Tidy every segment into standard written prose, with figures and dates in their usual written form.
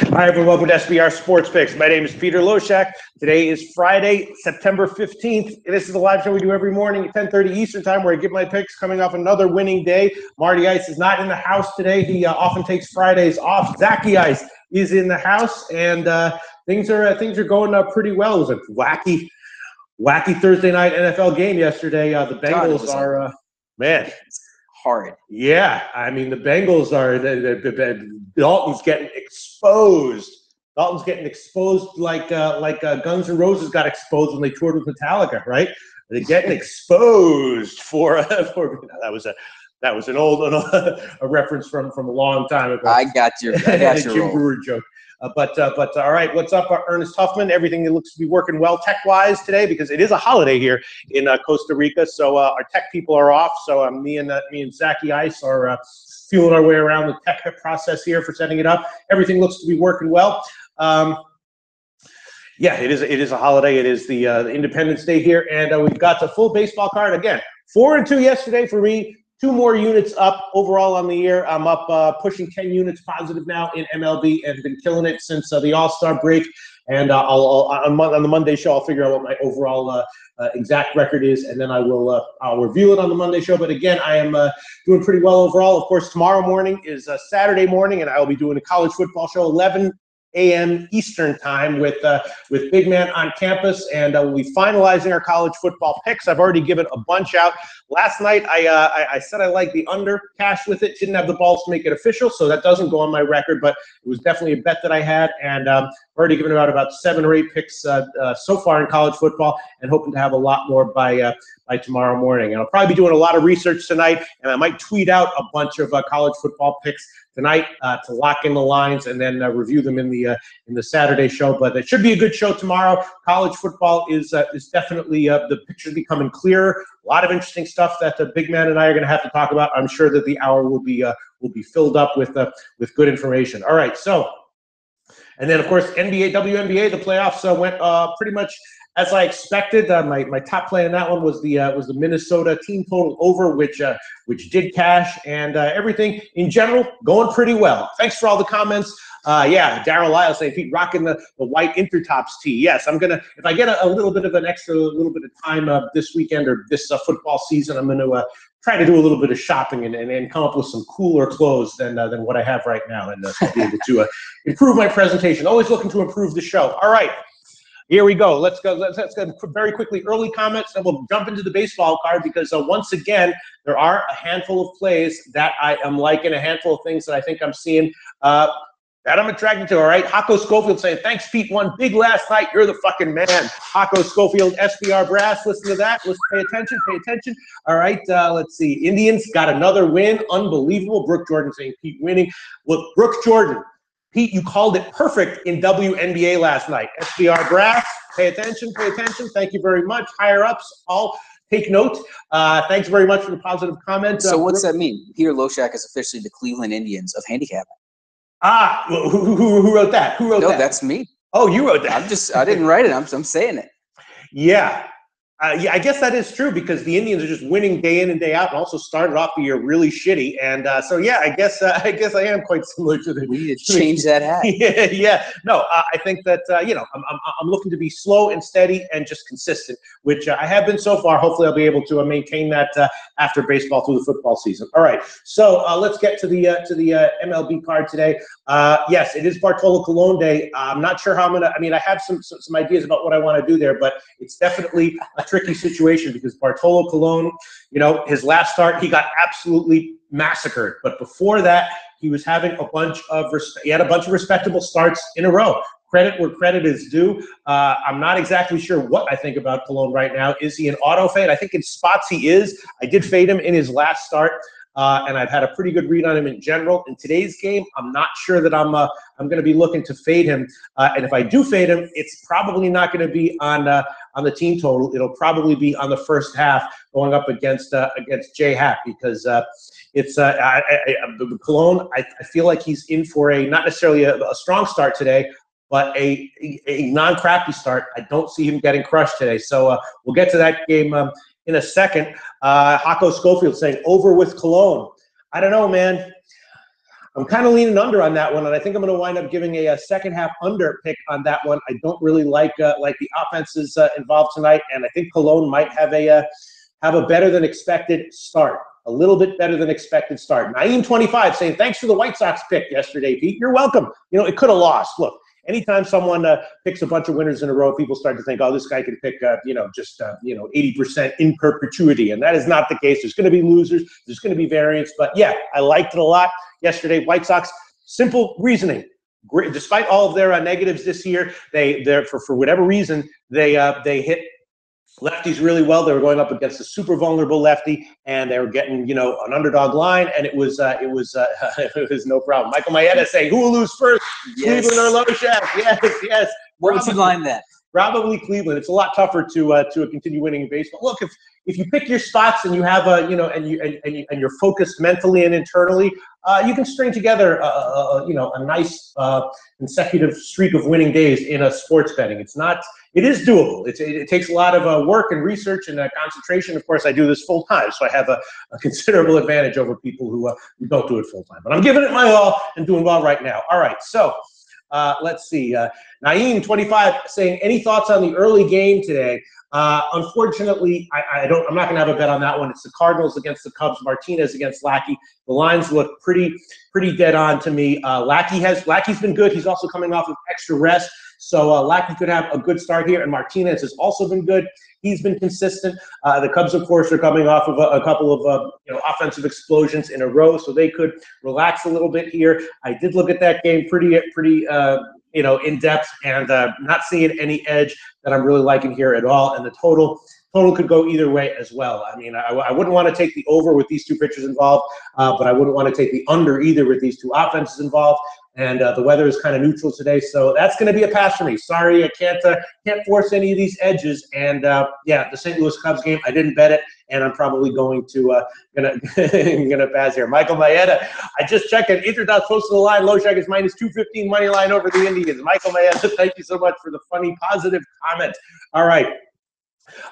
Hi, everyone. Welcome to SBR Sports Picks. My name is Peter Loshak. Today is Friday, September 15th. This is a live show we do every morning at 10:30 Eastern Time where I give my picks coming off another winning day. Marty Ice is not in the house today. He often takes Fridays off. Zachy Ice is in the house, and things are going pretty well. It was a wacky Thursday night NFL game yesterday. The Bengals are, man. Hard. Yeah, I mean, the Bengals are the Dalton's getting exposed. Dalton's getting exposed like Guns N' Roses got exposed when they toured with Metallica, right? They're getting exposed for that was an old a reference from a long time ago. I got your Jim Brewer joke. But all right, what's up, Ernest Huffman? Everything looks to be working well tech-wise today because it is a holiday here in Costa Rica. So our tech people are off. So me and Zachy Ice are feeling our way around the tech process here for setting it up. Everything looks to be working well. Yeah, it is a holiday. It is the Independence Day here, and we've got the full baseball card again. 4-2 yesterday for me. 2 more units up overall on the year. I'm up pushing 10 units positive now in MLB and been killing it since the All-Star break. And on the Monday show, I'll figure out what my overall exact record is, and then I'll review it on the Monday show. But again, I am doing pretty well overall. Of course, tomorrow morning is Saturday morning, and I will be doing a college football show, 11 a.m. Eastern time with Big Man on campus, and we'll be finalizing our college football picks. I've already given a bunch out. Last night, I said I liked the under cash with it. Didn't have the balls to make it official, so that doesn't go on my record, but it was definitely a bet that I had, and already given out about 7 or 8 picks so far in college football, and hoping to have a lot more by tomorrow morning. And I'll probably be doing a lot of research tonight, and I might tweet out a bunch of college football picks tonight to lock in the lines and then review them in the Saturday show. But it should be a good show tomorrow. College football is definitely the picture becoming clearer. A lot of interesting stuff that the Big Man and I are going to have to talk about. I'm sure that the hour will be filled up with good information. All right, so. And then, of course, NBA, WNBA, the playoffs went pretty much as I expected. My top play in that one was the Minnesota team total over, which did cash, and everything in general going pretty well. Thanks for all the comments. Yeah, Daryl Lyle saying, Pete, rocking the white Intertops tee. Yes, I'm gonna, if I get a little bit of an extra little bit of time this weekend or this football season, I'm gonna try to do a little bit of shopping and come up with some cooler clothes than what I have right now, and so be able to improve my presentation. Always looking to improve the show. All right, here we go. Let's go very quickly. Early comments, and we'll jump into the baseball card because once again, there are a handful of plays that I am liking, a handful of things that I think I'm seeing that I'm attracted to. All right, Hako Schofield saying, thanks, Pete, won big last night. You're the fucking man. Hako Schofield, SBR Brass, listen to that. Let's pay attention. All right, let's see. Indians got another win. Unbelievable. Brooke Jordan saying, Pete winning. Look, Brooke Jordan, Pete, you called it perfect in WNBA last night. SBR Brass, pay attention. Thank you very much. Higher ups, all take note. Thanks very much for the positive comment. So what's that mean? Peter Loshak is officially the Cleveland Indians of handicapping. Who wrote that? No, that's me. Oh, you wrote that. I didn't write it. I'm saying it. Yeah. Yeah, I guess that is true because the Indians are just winning day in and day out, and also started off the year really shitty. And so, yeah, I guess I am quite similar to the. We need to change that hat. Yeah. No, I think that I'm looking to be slow and steady and just consistent, which I have been so far. Hopefully, I'll be able to maintain that after baseball through the football season. All right, so let's get to the MLB card today. Yes, it is Bartolo Colon Day. I'm not sure how I'm gonna. I mean, I have some ideas about what I want to do there, but it's definitely a tricky situation because Bartolo Colon, his last start, he got absolutely massacred. But before that, he was having a bunch of respectable starts in a row. Credit where credit is due. I'm not exactly sure what I think about Colon right now. Is he an auto fade? I think in spots he is. I did fade him in his last start. And I've had a pretty good read on him in general. In today's game, I'm not sure that I'm going to be looking to fade him. And if I do fade him, it's probably not going to be on the team total. It'll probably be on the first half going up against J Happ because it's Colon. I feel like he's in for not necessarily a strong start today, but a non-crappy start. I don't see him getting crushed today. So we'll get to that game in a second. Hako Schofield saying over with Colon. I don't know, man. I'm kind of leaning under on that one, and I think I'm going to wind up giving a second half under pick on that one. I don't really like the offenses involved tonight, and I think Cologne might have a better than expected start. A little bit better than expected start. Naeem25 saying, thanks for the White Sox pick yesterday, Pete. You're welcome. You know, it could have lost. Look, anytime someone picks a bunch of winners in a row, people start to think, oh, this guy can pick, 80% in perpetuity. And that is not the case. There's going to be losers. There's going to be variance. But, yeah, I liked it a lot yesterday. White Sox, simple reasoning. Great. Despite all of their negatives this year, they're for whatever reason, they hit lefties really well. They were going up against a super vulnerable lefty, and they were getting, an underdog line, and it was no problem. Michael Maeda saying, who will lose first, yes. Cleveland or Loshak? Yes. Where would you line that? Probably Cleveland. It's a lot tougher to continue winning in baseball. Look, if you pick your spots and you have and you're focused mentally and internally, you can string together a nice consecutive streak of winning days in a sports betting. It is doable. It takes a lot of work and research and concentration. Of course, I do this full time, so I have a considerable advantage over people who don't do it full time. But I'm giving it my all and doing well right now. All right, so. Let's see. Naeem25 saying, any thoughts on the early game today? Unfortunately, I'm not going to have a bet on that one. It's the Cardinals against the Cubs, Martinez against Lackey. The lines look pretty dead on to me. Lackey's been good. He's also coming off of extra rest. So Lackey could have a good start here, and Martinez has also been good. He's been consistent. The Cubs, of course, are coming off of a couple of offensive explosions in a row, so they could relax a little bit here. I did look at that game pretty in depth, and not seeing any edge that I'm really liking here at all. And the total could go either way as well. I mean, I wouldn't want to take the over with these two pitchers involved, but I wouldn't want to take the under either with these two offenses involved. And the weather is kind of neutral today, so that's going to be a pass for me. Sorry, I can't force any of these edges. And the St. Louis Cubs game, I didn't bet it, and I'm probably going to gonna pass here. Michael Maeda, I just checked it. Intertops posted the line. Loshak is minus 215 money line over the Indians. Michael Maeda, thank you so much for the funny, positive comment. All right.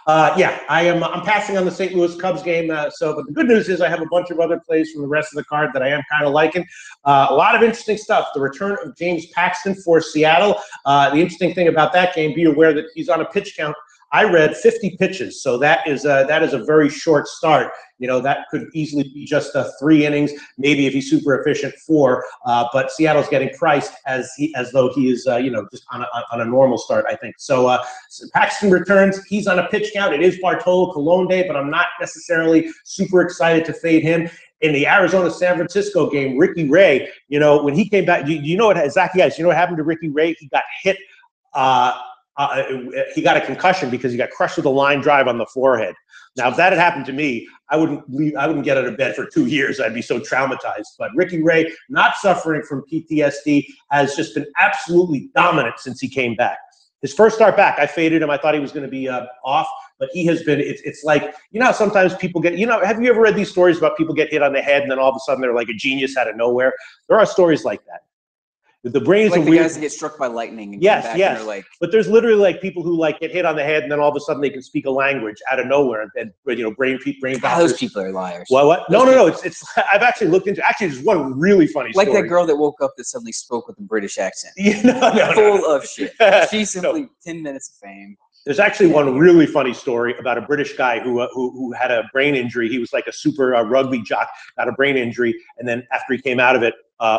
I'm passing on the St. Louis Cubs game. But the good news is I have a bunch of other plays from the rest of the card that I am kind of liking. A lot of interesting stuff. The return of James Paxton for Seattle. The interesting thing about that game, be aware that he's on a pitch count. I read 50 pitches, so that is a very short start. That could easily be just 3 innings, maybe if he's super efficient 4. But Seattle's getting priced as though he is just on a normal start, I think. So Paxton returns. He's on a pitch count. It is Bartolo Colon Day, but I'm not necessarily super excited to fade him. In the Arizona-San Francisco game, Ricky Ray, when he came back, you know what happened to Ricky Ray? He got hit. He got a concussion because he got crushed with a line drive on the forehead. Now, if that had happened to me, I wouldn't get out of bed for 2 years. I'd be so traumatized. But Ricky Ray, not suffering from PTSD, has just been absolutely dominant since he came back. His first start back, I faded him. I thought he was going to be off, but he has been. It's like, sometimes people get. Have you ever read these stories about people get hit on the head and then all of a sudden they're like a genius out of nowhere? There are stories like that. The brain is like a the weird. guys that get struck by lightning. And Yes. And they're like, but there's literally people who get hit on the head and then all of a sudden they can speak a language out of nowhere and brain those people are liars. What? No. It's I've actually looked into. Actually, there's one really funny story. Like that girl that woke up that suddenly spoke with a British accent. No. Full of shit. She's simply 10 minutes of fame. There's actually one really funny story about a British guy who had a brain injury. He was like a super rugby jock, got a brain injury, and then after he came out of it,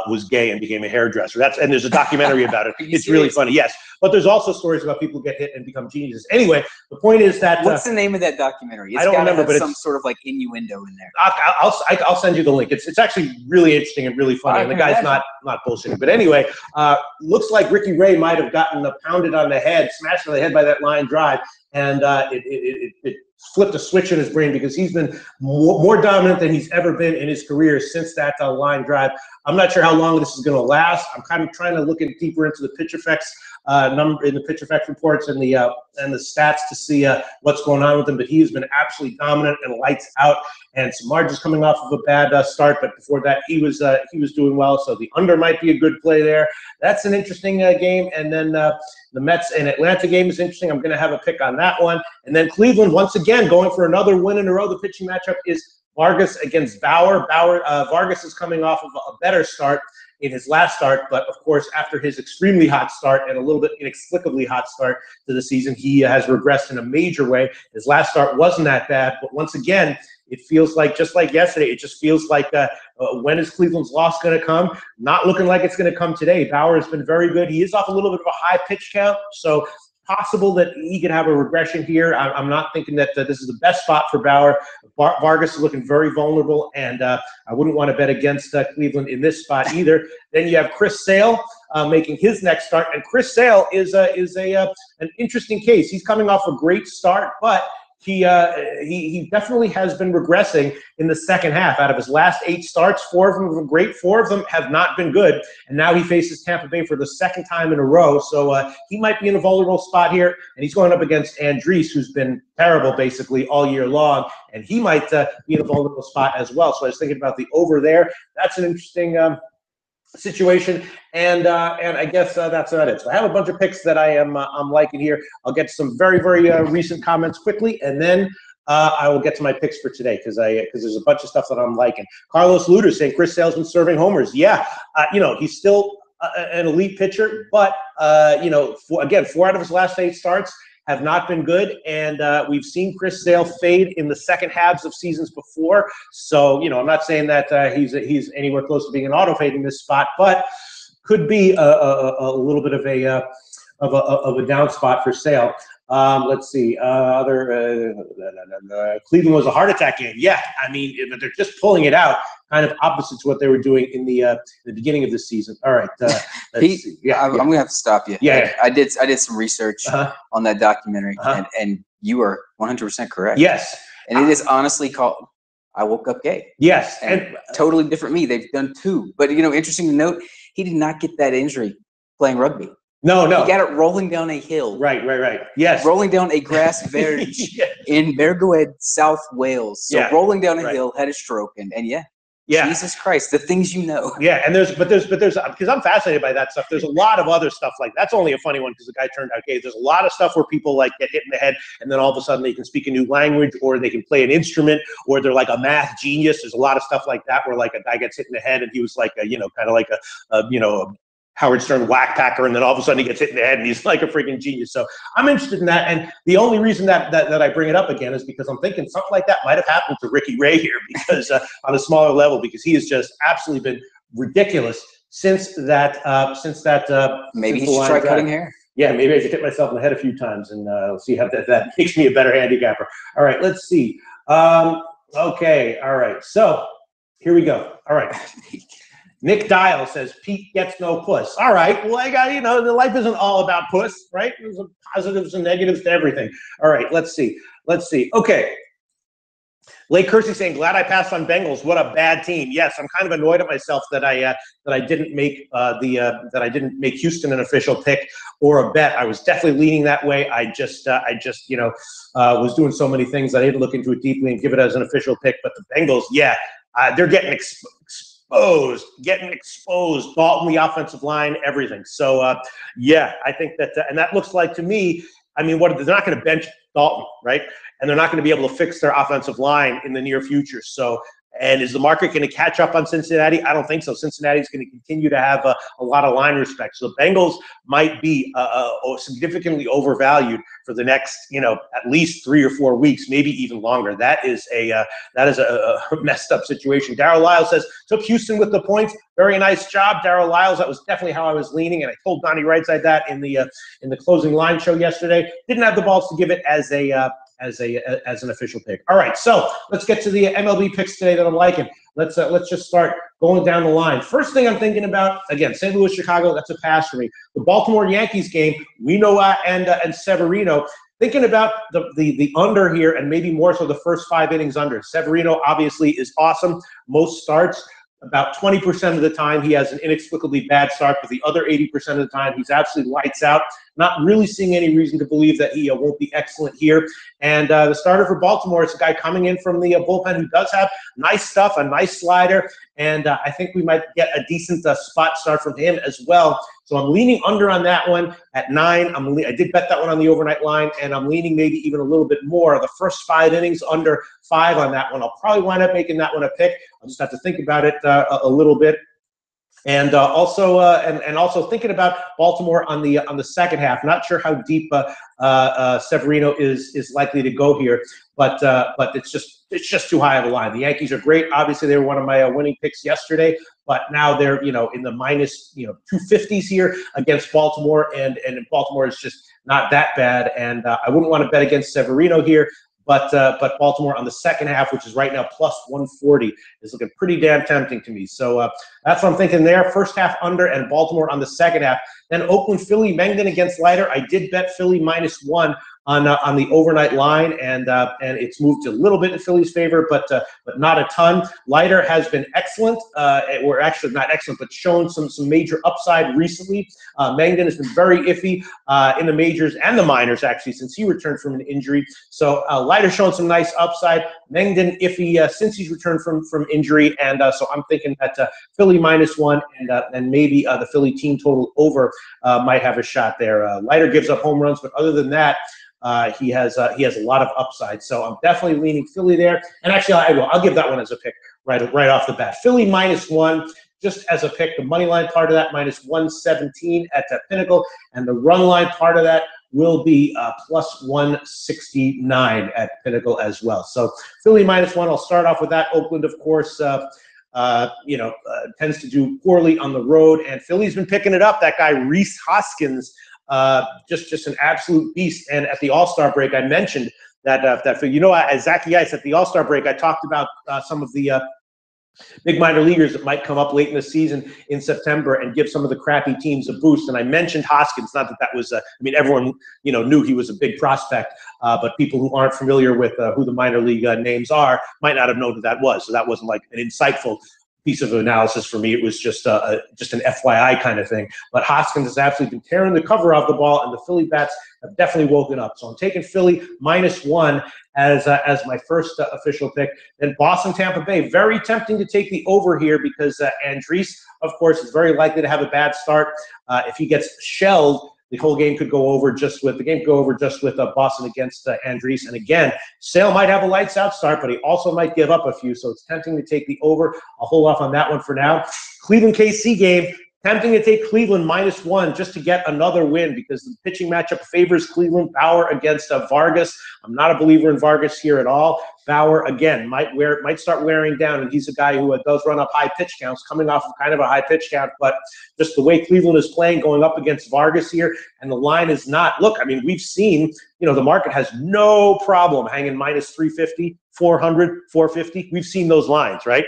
was gay and became a hairdresser. And there's a documentary about it. It's really funny, yes. But there's also stories about people get hit and become geniuses. Anyway, the point is that what's the name of that documentary? I don't remember, but some sort of innuendo in there. I'll send you the link. It's actually really interesting and really funny. And the guy's not bullshitting. But anyway, looks like Ricky Ray might have gotten pounded on the head, smashed on the head by that line drive, and it flipped a switch in his brain because he's been more dominant than he's ever been in his career since that line drive. I'm not sure how long this is going to last. I'm kind of trying to look deeper into the pitch effects in the pitch effect reports and the stats to see what's going on with him. But he has been absolutely dominant and lights out. And Samard is coming off of a bad start, but before that he was doing well. So the under might be a good play there. That's an interesting game. And then the Mets and Atlanta game is interesting. I'm going to have a pick on that one. And then Cleveland once again going for another win in a row. The pitching matchup is Vargas against Bauer. Vargas is coming off of a better start in his last start, but of course, after his extremely hot start and a little bit inexplicably hot start to the season, he has regressed in a major way. His last start wasn't that bad, but once again, it feels like, just like yesterday, it just feels like when is Cleveland's loss going to come? Not looking like it's going to come today. Bauer has been very good. He is off a little bit of a high pitch count, so possible that he could have a regression here. I'm not thinking that this is the best spot for Bauer. Vargas is looking very vulnerable, and I wouldn't want to bet against Cleveland in this spot either. Then you have Chris Sale making his next start, and Chris Sale is an interesting case. He's coming off a great start, but he definitely has been regressing in the second half. Out of his last 8 starts, 4 of them have been great, 4 of them have not been good, and now he faces Tampa Bay for the second time in a row. So he might be in a vulnerable spot here, and he's going up against Andriese, who's been terrible basically all year long, and he might be in a vulnerable spot as well. So I was thinking about the over there. That's an interesting situation, and I guess that's about it. So I have a bunch of picks that I'm liking here. I'll get to some very recent comments quickly, and then I will get to my picks for today because there's a bunch of stuff that I'm liking. Carlos Luder saying Chris Sale's been serving homers. Yeah, he's still an elite pitcher, but 4 out of his last 8 starts have not been good, and we've seen Chris Sale fade in the second halves of seasons before. So, I'm not saying that he's anywhere close to being an auto fade in this spot, but could be a little bit of a down spot for Sale. Let's see. Cleveland was a heart attack game. Yeah, I mean, they're just pulling it out, kind of opposite to what they were doing in the beginning of the season. All right, let's Pete, see. Yeah, I'm gonna have to stop you. Yeah, I did some research on that documentary, and you are 100% correct. Yes, and it is honestly called "I Woke Up Gay." Yes, and totally different me. They've done 2, but interesting to note, he did not get that injury playing rugby. No. He got it rolling down a hill. Right. Yes. Rolling down a grass verge in Bergoed, South Wales. So rolling down a hill, had a stroke, and Jesus Christ, the things you know. Yeah, and there's because I'm fascinated by that stuff. There's a lot of other stuff like that's only a funny one because the guy turned out gay. There's a lot of stuff where people like get hit in the head and then all of a sudden they can speak a new language or they can play an instrument or they're like a math genius. There's a lot of stuff like that where like a guy gets hit in the head and he was like kind of like a Howard Stern whack packer, and then all of a sudden he gets hit in the head and he's like a freaking genius. So I'm interested in that, and the only reason that I bring it up again is because I'm thinking something like that might have happened to Ricky Ray here, because on a smaller level, because he has just absolutely been ridiculous since that. Maybe he should try cutting hair. Yeah, maybe I should hit myself in the head a few times and see how that makes me a better handicapper. All right, let's see. Okay, all right. So here we go. All right. Nick Dial says, Pete gets no puss. All right. Well, I got, the life isn't all about puss, right? There's positives and negatives to everything. All right. Let's see. Okay. Lake Kersey saying, glad I passed on Bengals. What a bad team. Yes, I'm kind of annoyed at myself that I didn't make Houston an official pick or a bet. I was definitely leaning that way. I just was doing so many things I didn't look into it deeply and give it as an official pick. But the Bengals, they're getting exposed. Dalton, the offensive line, everything. So I think that, and that looks like to me, I mean, they're not going to bench Dalton, right? And they're not going to be able to fix their offensive line in the near future. So, and is the market going to catch up on Cincinnati? I don't think so. Cincinnati's going to continue to have a lot of line respect. So the Bengals might be significantly overvalued for the next, at least 3 or 4 weeks, maybe even longer. That is a messed up situation. Darryl Lyles says, took Houston with the points. Very nice job, Darryl Lyles. That was definitely how I was leaning, and I told Donnie Rightside that in the closing line show yesterday. Didn't have the balls to give it as an official pick. All right, so let's get to the MLB picks today that I'm liking. Let's just start going down the line. First thing I'm thinking about, again, St. Louis, Chicago, that's a pass for me. The Baltimore Yankees game, Winoa and Severino. Thinking about the under here, and maybe more so the first 5 innings under. Severino obviously is awesome. Most starts, about 20% of the time, he has an inexplicably bad start, but the other 80% of the time, he's absolutely lights out. Not really seeing any reason to believe that he won't be excellent here. And the starter for Baltimore is a guy coming in from the bullpen who does have nice stuff, a nice slider, and I think we might get a decent spot start from him as well. So I'm leaning under on that one at 9. I did bet that one on the overnight line, and I'm leaning maybe even a little bit more. The first 5 innings under 5 on that one. I'll probably wind up making that one a pick. I'll just have to think about it a little bit. And also thinking about Baltimore on the second half. Not sure how deep Severino is likely to go here, but it's just too high of a line. The Yankees are great. Obviously, they were one of my winning picks yesterday, but now they're in the minus 250s here against Baltimore, and Baltimore is just not that bad. And I wouldn't want to bet against Severino here. But Baltimore on the second half, which is right now plus 140, is looking pretty damn tempting to me. So that's what I'm thinking there. First half under and Baltimore on the second half. Then Oakland, Philly, Mengden against Leiter. I did bet Philly -1 on the overnight line, and it's moved a little bit in Philly's favor, but not a ton. Leiter has been excellent, or actually not excellent, but shown some major upside recently. Mengden has been very iffy in the majors and the minors, actually, since he returned from an injury. So Leiter showing some nice upside. Mengden iffy since he's returned from injury, and so I'm thinking that Philly -1 and maybe the Philly team total over might have a shot there. Leiter gives up home runs, but other than that, he has a lot of upside. So I'm definitely leaning Philly there. And actually, I'll give that one as a pick right off the bat. Philly -1. Just as a pick, the money line part of that -117 at Pinnacle, and the run line part of that will be plus 169 at Pinnacle as well. So Philly -1. I'll start off with that. Oakland, of course, tends to do poorly on the road, and Philly's been picking it up. That guy Rhys Hoskins, just an absolute beast. And at the All-Star break, I mentioned that as Zachy Ice at the All-Star break, I talked about some of the big minor leaguers that might come up late in the season in September and give some of the crappy teams a boost. And I mentioned Hoskins. Not that was, everyone knew he was a big prospect, but people who aren't familiar with who the minor league names are might not have known who that was. So that wasn't like an insightful piece of analysis for me. It was just an FYI kind of thing. But Hoskins has absolutely been tearing the cover off the ball, and the Philly bats have definitely woken up. So I'm taking Philly -1 as my first official pick. Then Boston, Tampa Bay, very tempting to take the over here because Andriese, of course, is very likely to have a bad start. If he gets shelled, the whole game could go over just with Boston against Andriese. And again, Sale might have a lights out start, but he also might give up a few. So it's tempting to take the over. I'll hold off on that one for now. Cleveland KC game. Tempting to take Cleveland -1 just to get another win because the pitching matchup favors Cleveland. Bauer against Vargas. I'm not a believer in Vargas here at all. Bauer, again, might start wearing down, and he's a guy who does run up high pitch counts, coming off of kind of a high pitch count, but just the way Cleveland is playing going up against Vargas here, and the line is not – look, I mean, we've seen, the market has no problem hanging -350, 400, 450. We've seen those lines, right?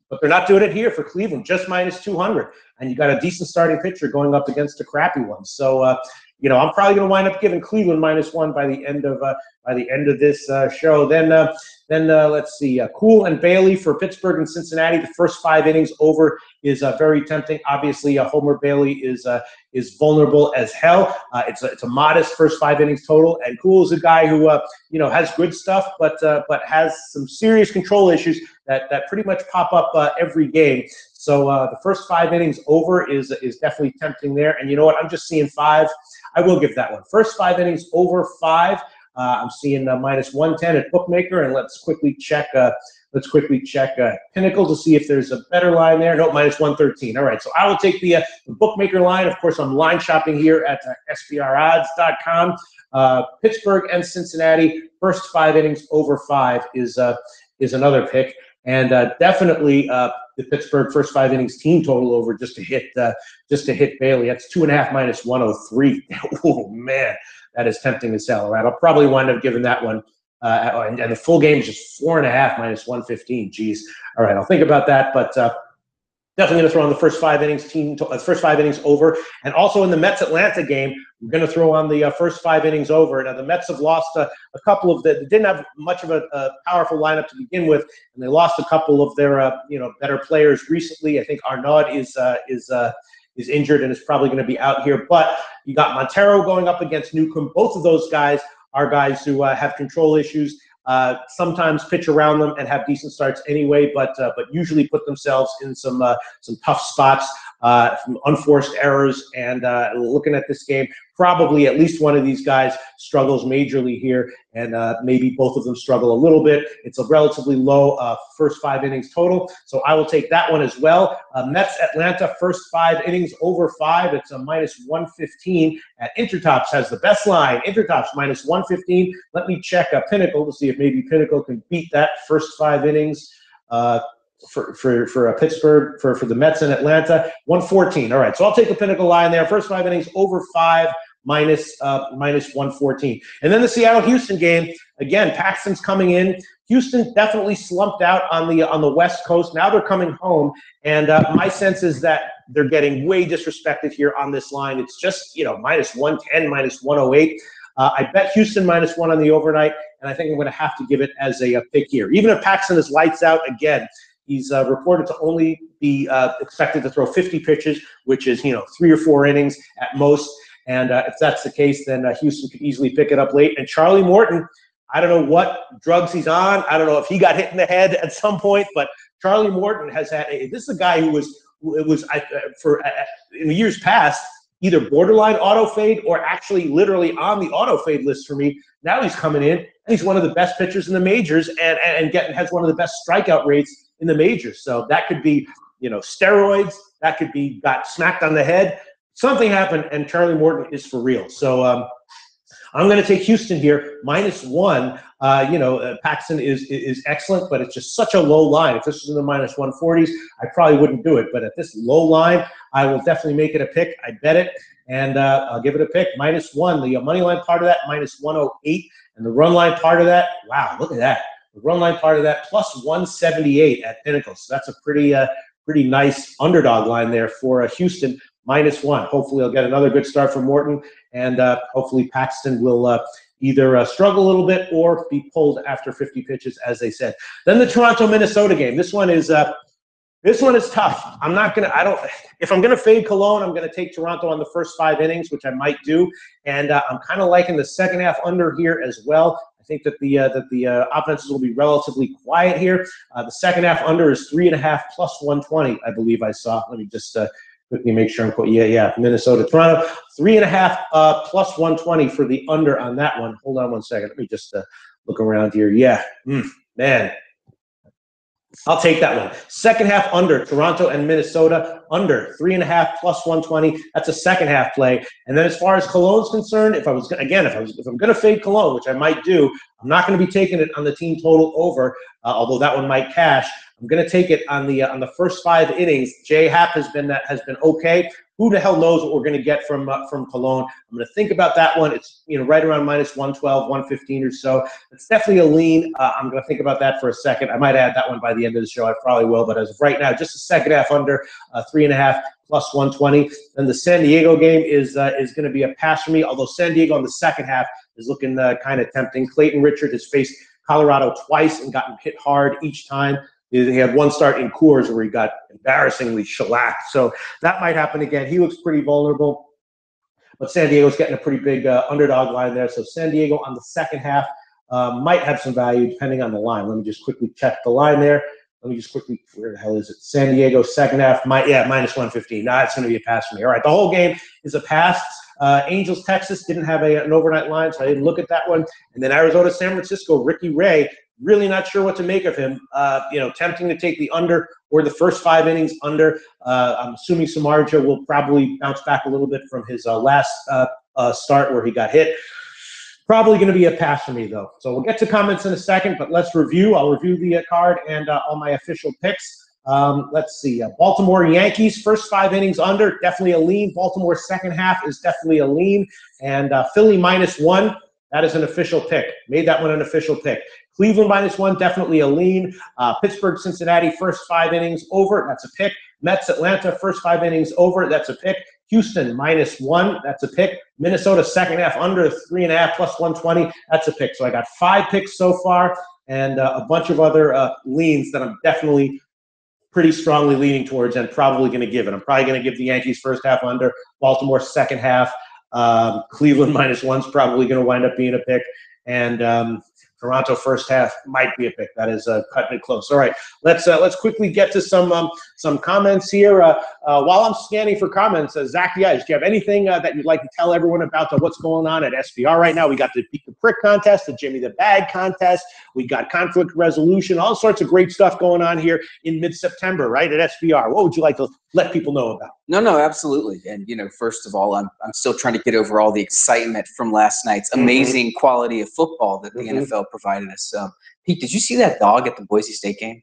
But they're not doing it here for Cleveland, just -200. And you got a decent starting pitcher going up against a crappy one. So, I'm probably going to wind up giving Cleveland -1 by the end of this show. Then let's see, Cool and Bailey for Pittsburgh and Cincinnati. The first 5 innings over is very tempting. Obviously, Homer Bailey is vulnerable as hell. It's a modest first 5 innings total, and Cool is a guy who has good stuff, but has some serious control issues that pretty much pop up every game. So the first 5 innings over is definitely tempting there. And you know what? I'm just seeing 5. I will give that one. First 5 innings over 5. I'm seeing -110 at Bookmaker, and let's quickly check Pinnacle to see if there's a better line there. No, -113. All right, so I will take the Bookmaker line. Of course, I'm line shopping here at SBRodds.com. Pittsburgh and Cincinnati, first 5 innings over 5 is another pick, and definitely the Pittsburgh first 5 innings team total over just to hit Bailey. That's 2.5 -103. Oh man, that is tempting as hell. All right, I'll probably wind up giving that one. And the full game is just 4.5 -115. Geez. All right, I'll think about that, but definitely going to throw on the first 5 innings first 5 innings over, and also in the Mets Atlanta game, we're going to throw on the first 5 innings over. Now the Mets have lost a couple of they didn't have much of a powerful lineup to begin with, and they lost a couple of their better players recently. I think Arnaud is injured and is probably going to be out here, but you got Montero going up against Newcomb. Both of those guys are guys who have control issues. Sometimes pitch around them and have decent starts anyway, but usually put themselves in some tough spots. unforced errors, and looking at this game, probably at least one of these guys struggles majorly here, and maybe both of them struggle a little bit. It's a relatively low first 5 innings total, so I will take that one as well. Mets Atlanta first 5 innings over 5. It's a -115 at Intertops. Has the best line. Intertops -115. Let me check Pinnacle to see if maybe Pinnacle can beat that first 5 innings. For Pittsburgh, for the Mets in Atlanta, 114. All right, so I'll take the Pinnacle line there. First 5 innings over 5, -114. And then the Seattle-Houston game, again, Paxton's coming in. Houston definitely slumped out on the West Coast. Now they're coming home, and my sense is that they're getting way disrespected here on this line. It's just, -110, -108. I bet Houston -1 on the overnight, and I think I'm going to have to give it as a pick here. Even if Paxton is lights out again, he's reported to only be expected to throw 50 pitches, which is 3 or 4 innings at most. And if that's the case, then Houston could easily pick it up late. And Charlie Morton, I don't know what drugs he's on. I don't know if he got hit in the head at some point, but Charlie Morton has had. This is a guy who was in the years past either borderline auto fade or actually literally on the auto fade list for me. Now he's coming in, and he's one of the best pitchers in the majors, and has one of the best strikeout rates in the majors. So that could be, steroids. That could be got smacked on the head. Something happened, and Charlie Morton is for real. So I'm going to take Houston here, -1. Paxton is excellent, but it's just such a low line. If this was in the -140s, I probably wouldn't do it. But at this low line, I will definitely make it a pick. I bet it, and I'll give it a pick. -1. The money line part of that, -108. And the run line part of that, wow, look at that. The run line part of that, +178 at Pinnacle. So that's a pretty nice underdog line there for Houston, -1. Hopefully I'll get another good start from Morton, and hopefully Paxton will either struggle a little bit or be pulled after 50 pitches, as they said. Then the Toronto-Minnesota game. This one is tough. If I'm gonna fade Cologne, I'm gonna take Toronto on the first 5 innings, which I might do, and I'm kind of liking the second half under here as well. I think that the offenses will be relatively quiet here. The second half under is 3.5 +120, I believe I saw. Let me just quickly make sure I'm quoting. Yeah, Minnesota, Toronto, 3.5 +120 for the under on that one. Hold on one second. Let me just look around here. Yeah, man. I'll take that one. Second half under, Toronto and Minnesota, under 3.5 +120. That's a second half play. And then as far as Cologne's concerned, if I'm going to fade Cologne, which I might do, I'm not going to be taking it on the team total over, although that one might cash. I'm going to take it on the first 5 innings. J Happ has been okay. Who the hell knows what we're going to get from Cologne? I'm going to think about that one. It's right around -112, 115 or so. It's definitely a lean. I'm going to think about that for a second. I might add that one by the end of the show. I probably will, but as of right now, just a second half under, 3.5 +120. Then the San Diego game is going to be a pass for me. Although San Diego on the second half is looking kind of tempting. Clayton Richard has faced Colorado twice and gotten hit hard each time. He had one start in Coors where he got embarrassingly shellacked. So that might happen again. He looks pretty vulnerable. But San Diego's getting a pretty big underdog line there. So San Diego on the second half might have some value depending on the line. Let me just quickly check the line there. Let me just quickly, where the hell is it? San Diego second half, -115. Nah, it's going to be a pass for me. All right, the whole game is a pass. Angels, Texas didn't have an overnight line, so I didn't look at that one. And then Arizona, San Francisco, Ricky Ray. Really not sure what to make of him. Tempting to take the under or the first 5 innings under. I'm assuming Samardzija will probably bounce back a little bit from his last start where he got hit. Probably going to be a pass for me, though. So we'll get to comments in a second, but let's review. I'll review the card and all my official picks. Let's see. Baltimore Yankees, first 5 innings under, definitely a lean. Baltimore second half is definitely a lean. And Philly -1. That is an official pick. Made that one an official pick. Cleveland -1, definitely a lean. Pittsburgh, Cincinnati, first 5 innings over. That's a pick. Mets, Atlanta, first 5 innings over. That's a pick. Houston -1. That's a pick. Minnesota, second half under, 3.5 +120. That's a pick. So I got 5 picks so far and a bunch of other leans that I'm definitely pretty strongly leaning towards and probably going to give it. I'm probably going to give the Yankees first half under, Baltimore second half. Cleveland -1 is probably going to wind up being a pick. And Toronto first half might be a pick. That is cutting it close. All right, let's quickly get to some comments here. While I'm scanning for comments, Zach, do you have anything that you'd like to tell everyone about what's going on at SBR right now? We got the Beat the Prick contest, the Jimmy the Bag contest. We got conflict resolution, all sorts of great stuff going on here in mid-September, right, at SBR. What would you like to let people know about? No, absolutely. And, first of all, I'm still trying to get over all the excitement from last night's amazing quality of football that the NFL provided us. Pete, did you see that dog at the Boise State game?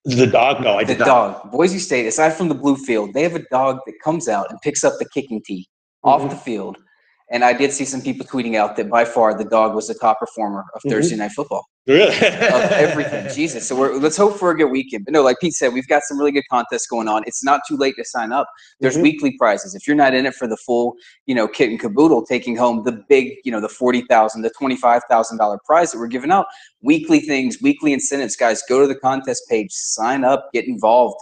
The dog? No, I did not. The dog. Boise State, aside from the blue field, they have a dog that comes out and picks up the kicking tee off the field. And I did see some people tweeting out that by far the dog was the top performer of Thursday Night Football. Really? Of everything. Jesus. So let's hope for a good weekend. But no, like Pete said, we've got some really good contests going on. It's not too late to sign up. There's weekly prizes. If you're not in it for the full, kit and caboodle, taking home the big, the $40,000, the $25,000 prize that we're giving out, weekly things, weekly incentives, guys, go to the contest page, sign up, get involved.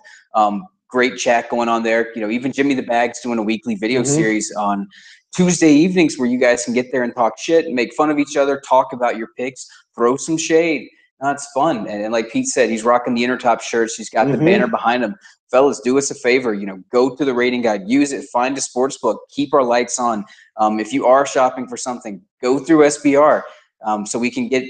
Great chat going on there. Even Jimmy the Bag's doing a weekly video series on Tuesday evenings where you guys can get there and talk shit and make fun of each other, talk about your picks, throw some shade. It's fun. And like Pete said, he's rocking the Intertops shirts. He's got the banner behind him. Fellas, do us a favor. Go to the rating guide, use it, find a sports book, keep our lights on. If you are shopping for something, go through SBR. So we can get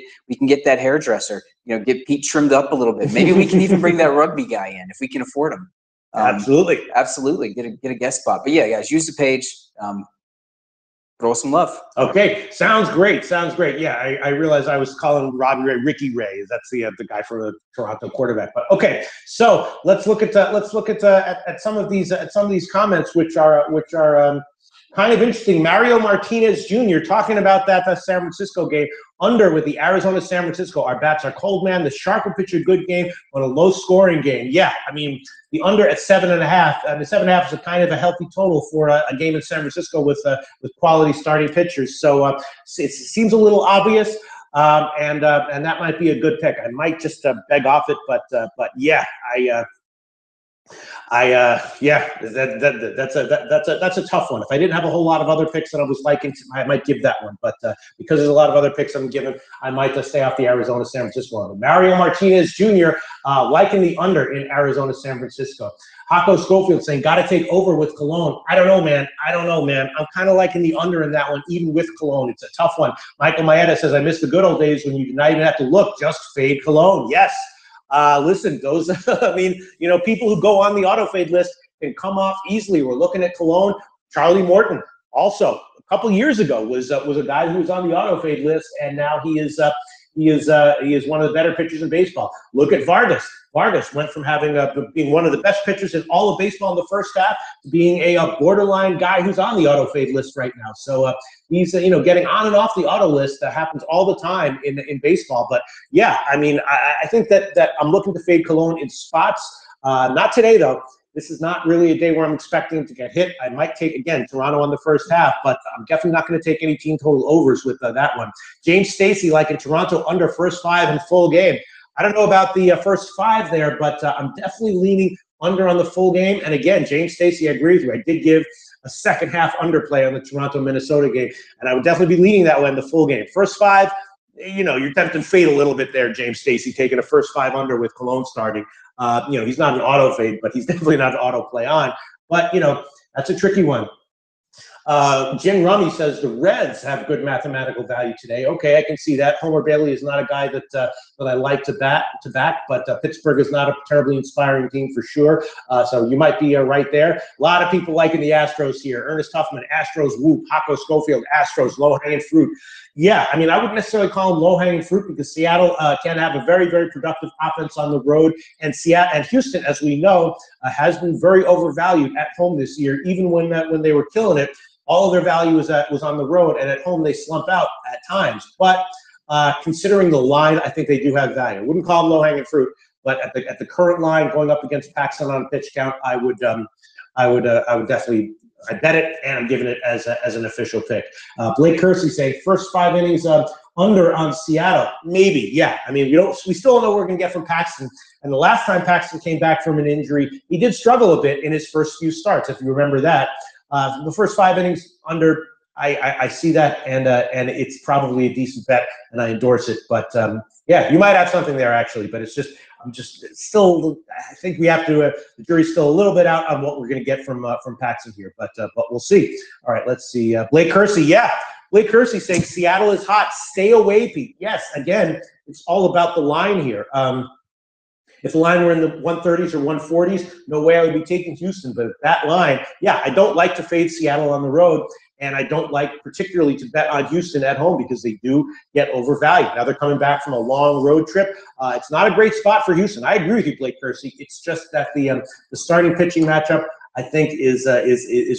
that hairdresser. Get Pete trimmed up a little bit. Maybe we can even bring that rugby guy in if we can afford him. Absolutely. Get a guest spot. But yeah, guys, use the page. Throw some love. Okay, sounds great. Yeah, I realized I was calling Robbie Ray Ricky Ray. That's the guy from the Toronto quarterback. But okay, so let's look at some of these comments, which are kind of interesting. Mario Martinez Jr. talking about that San Francisco game under with the Arizona San Francisco. Our bats are cold, man. The Shark will pitch a good game, but a low scoring game. Yeah, I mean the under at 7.5. The 7.5 is a kind of a healthy total for a game in San Francisco with quality starting pitchers. So it seems a little obvious. And that might be a good pick. I might just beg off it, but yeah, that's a tough one. If I didn't have a whole lot of other picks that I was liking, I might give that one. But because there's a lot of other picks I'm giving, I might just stay off the Arizona San Francisco one. Mario Martinez Jr. Liking the under in Arizona San Francisco. Hako Schofield saying, got to take over with Cologne. I don't know, man. I'm kind of liking the under in that one, even with Cologne. It's a tough one. Michael Maeda says, I miss the good old days when you did not even have to look, just fade Cologne. Yes. Listen, those, people who go on the auto fade list can come off easily. We're looking at Cologne. Charlie Morton, also a couple years ago, was a guy who was on the auto fade list, and now he is one of the better pitchers in baseball. Look at Vargas. Vargas went from being one of the best pitchers in all of baseball in the first half to being a borderline guy who's on the auto fade list right now. So he's getting on and off the auto list. That happens all the time in baseball. But yeah, I mean, I think that I'm looking to fade Cologne in spots. Not today though. This is not really a day where I'm expecting to get hit. I might take, again, Toronto on the first half, but I'm definitely not going to take any team total overs with that one. James Stacy liking Toronto under first 5 in full game. I don't know about the first 5 there, but I'm definitely leaning under on the full game. And again, James Stacy, I agree with you. I did give a second half underplay on the Toronto-Minnesota game, and I would definitely be leaning that way in the full game. First 5, you're tempting fade a little bit there, James Stacy, taking a first 5 under with Cologne starting. He's not an auto fade, but he's definitely not an auto play on. But, that's a tricky one. Jim Rummy says the Reds have good mathematical value today. Okay, I can see that. Homer Bailey is not a guy that I like to back, but Pittsburgh is not a terribly inspiring team for sure. So you might be right there. A lot of people liking the Astros here. Ernest Huffman, Astros whoop. Hako Schofield, Astros low-hanging fruit. Yeah, I mean, I wouldn't necessarily call them low-hanging fruit because Seattle can have a very, very productive offense on the road. And Houston, as we know, has been very overvalued at home this year, even when they were killing it. All of their value was on the road, and at home they slump out at times. But considering the line, I think they do have value. I wouldn't call them low-hanging fruit, but at the current line going up against Paxton on pitch count, I would definitely. I bet it, and I'm giving it as an official pick. Blake Kersey saying first 5 innings under on Seattle. Maybe, yeah. I mean, we still don't know what we're going to get from Paxton. And the last time Paxton came back from an injury, he did struggle a bit in his first few starts, if you remember that. The first 5 innings under, I see that, and it's probably a decent bet, and I endorse it. But yeah, you might have something there actually, but it's just I'm just still. I think we have to. The jury's still a little bit out on what we're going to get from Paxton here, but we'll see. All right, let's see. Blake Kersey, yeah, Blake Kersey saying Seattle is hot. Stay away, Pete. Yes, again, it's all about the line here. If the line were in the 130s or 140s, no way I would be taking Houston. But that line, yeah, I don't like to fade Seattle on the road, and I don't like particularly to bet on Houston at home because they do get overvalued. Now they're coming back from a long road trip. It's not a great spot for Houston. I agree with you, Blake Kersey. It's just that the starting pitching matchup, I think, is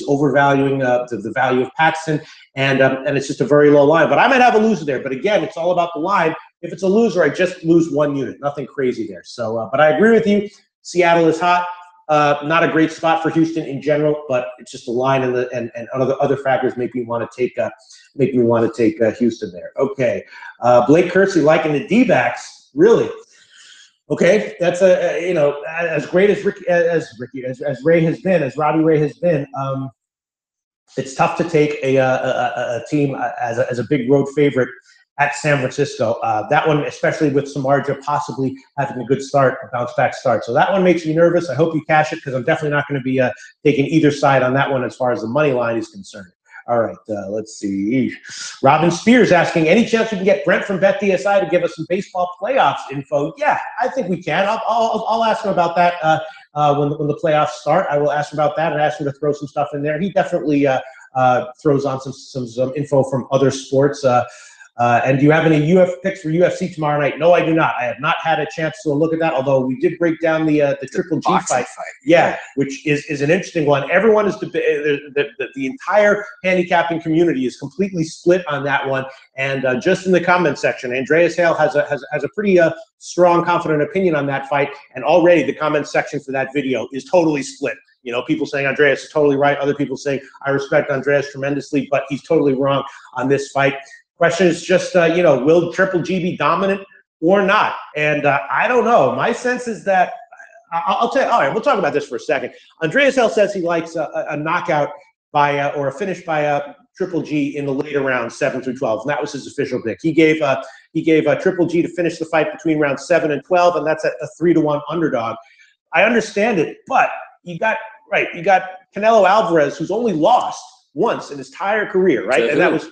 overvaluing the value of Paxton, and it's just a very low line. But I might have a loser there. But again, it's all about the line. If it's a loser, I just lose 1 unit. Nothing crazy there. So, but I agree with you. Seattle is hot. Not a great spot for Houston in general, but it's just the line and other factors make me want to take Houston there. Okay, Blake Kersey liking the D-backs, really. Okay, that's as great as Ray has been, as Robbie Ray has been. It's tough to take a team as a big road favorite at San Francisco. That one, especially with Samardzija possibly having a good start, a bounce-back start. So that one makes me nervous. I hope you cash it because I'm definitely not going to be taking either side on that one as far as the money line is concerned. All right, let's see. Robin Spears asking, any chance we can get Brent from BetDSI to give us some baseball playoffs info? Yeah, I think we can. I'll ask him about that when the playoffs start. I will ask him about that and ask him to throw some stuff in there. He definitely throws on some info from other sports. And do you have any picks for UFC tomorrow night? No, I do not. I have not had a chance to look at that, although we did break down the Triple G fight. Yeah, which is an interesting one. Everyone is the entire handicapping community is completely split on that one. And just in the comment section, Andreas Hale has a pretty strong, confident opinion on that fight. And already the comment section for that video is totally split. You know, people saying Andreas is totally right. Other people saying I respect Andreas tremendously, but he's totally wrong on this fight. Question is just, will Triple G be dominant or not? And I don't know. My sense is that I'll tell you. All right, we'll talk about this for a second. Andreas Hale says he likes a knockout by or a finish by Triple G in the later rounds, 7 through 12, and that was his official pick. He gave Triple G to finish the fight between rounds 7 and 12, and that's a 3-1 underdog. I understand it, but you got Canelo Alvarez, who's only lost once in his entire career, right? And that was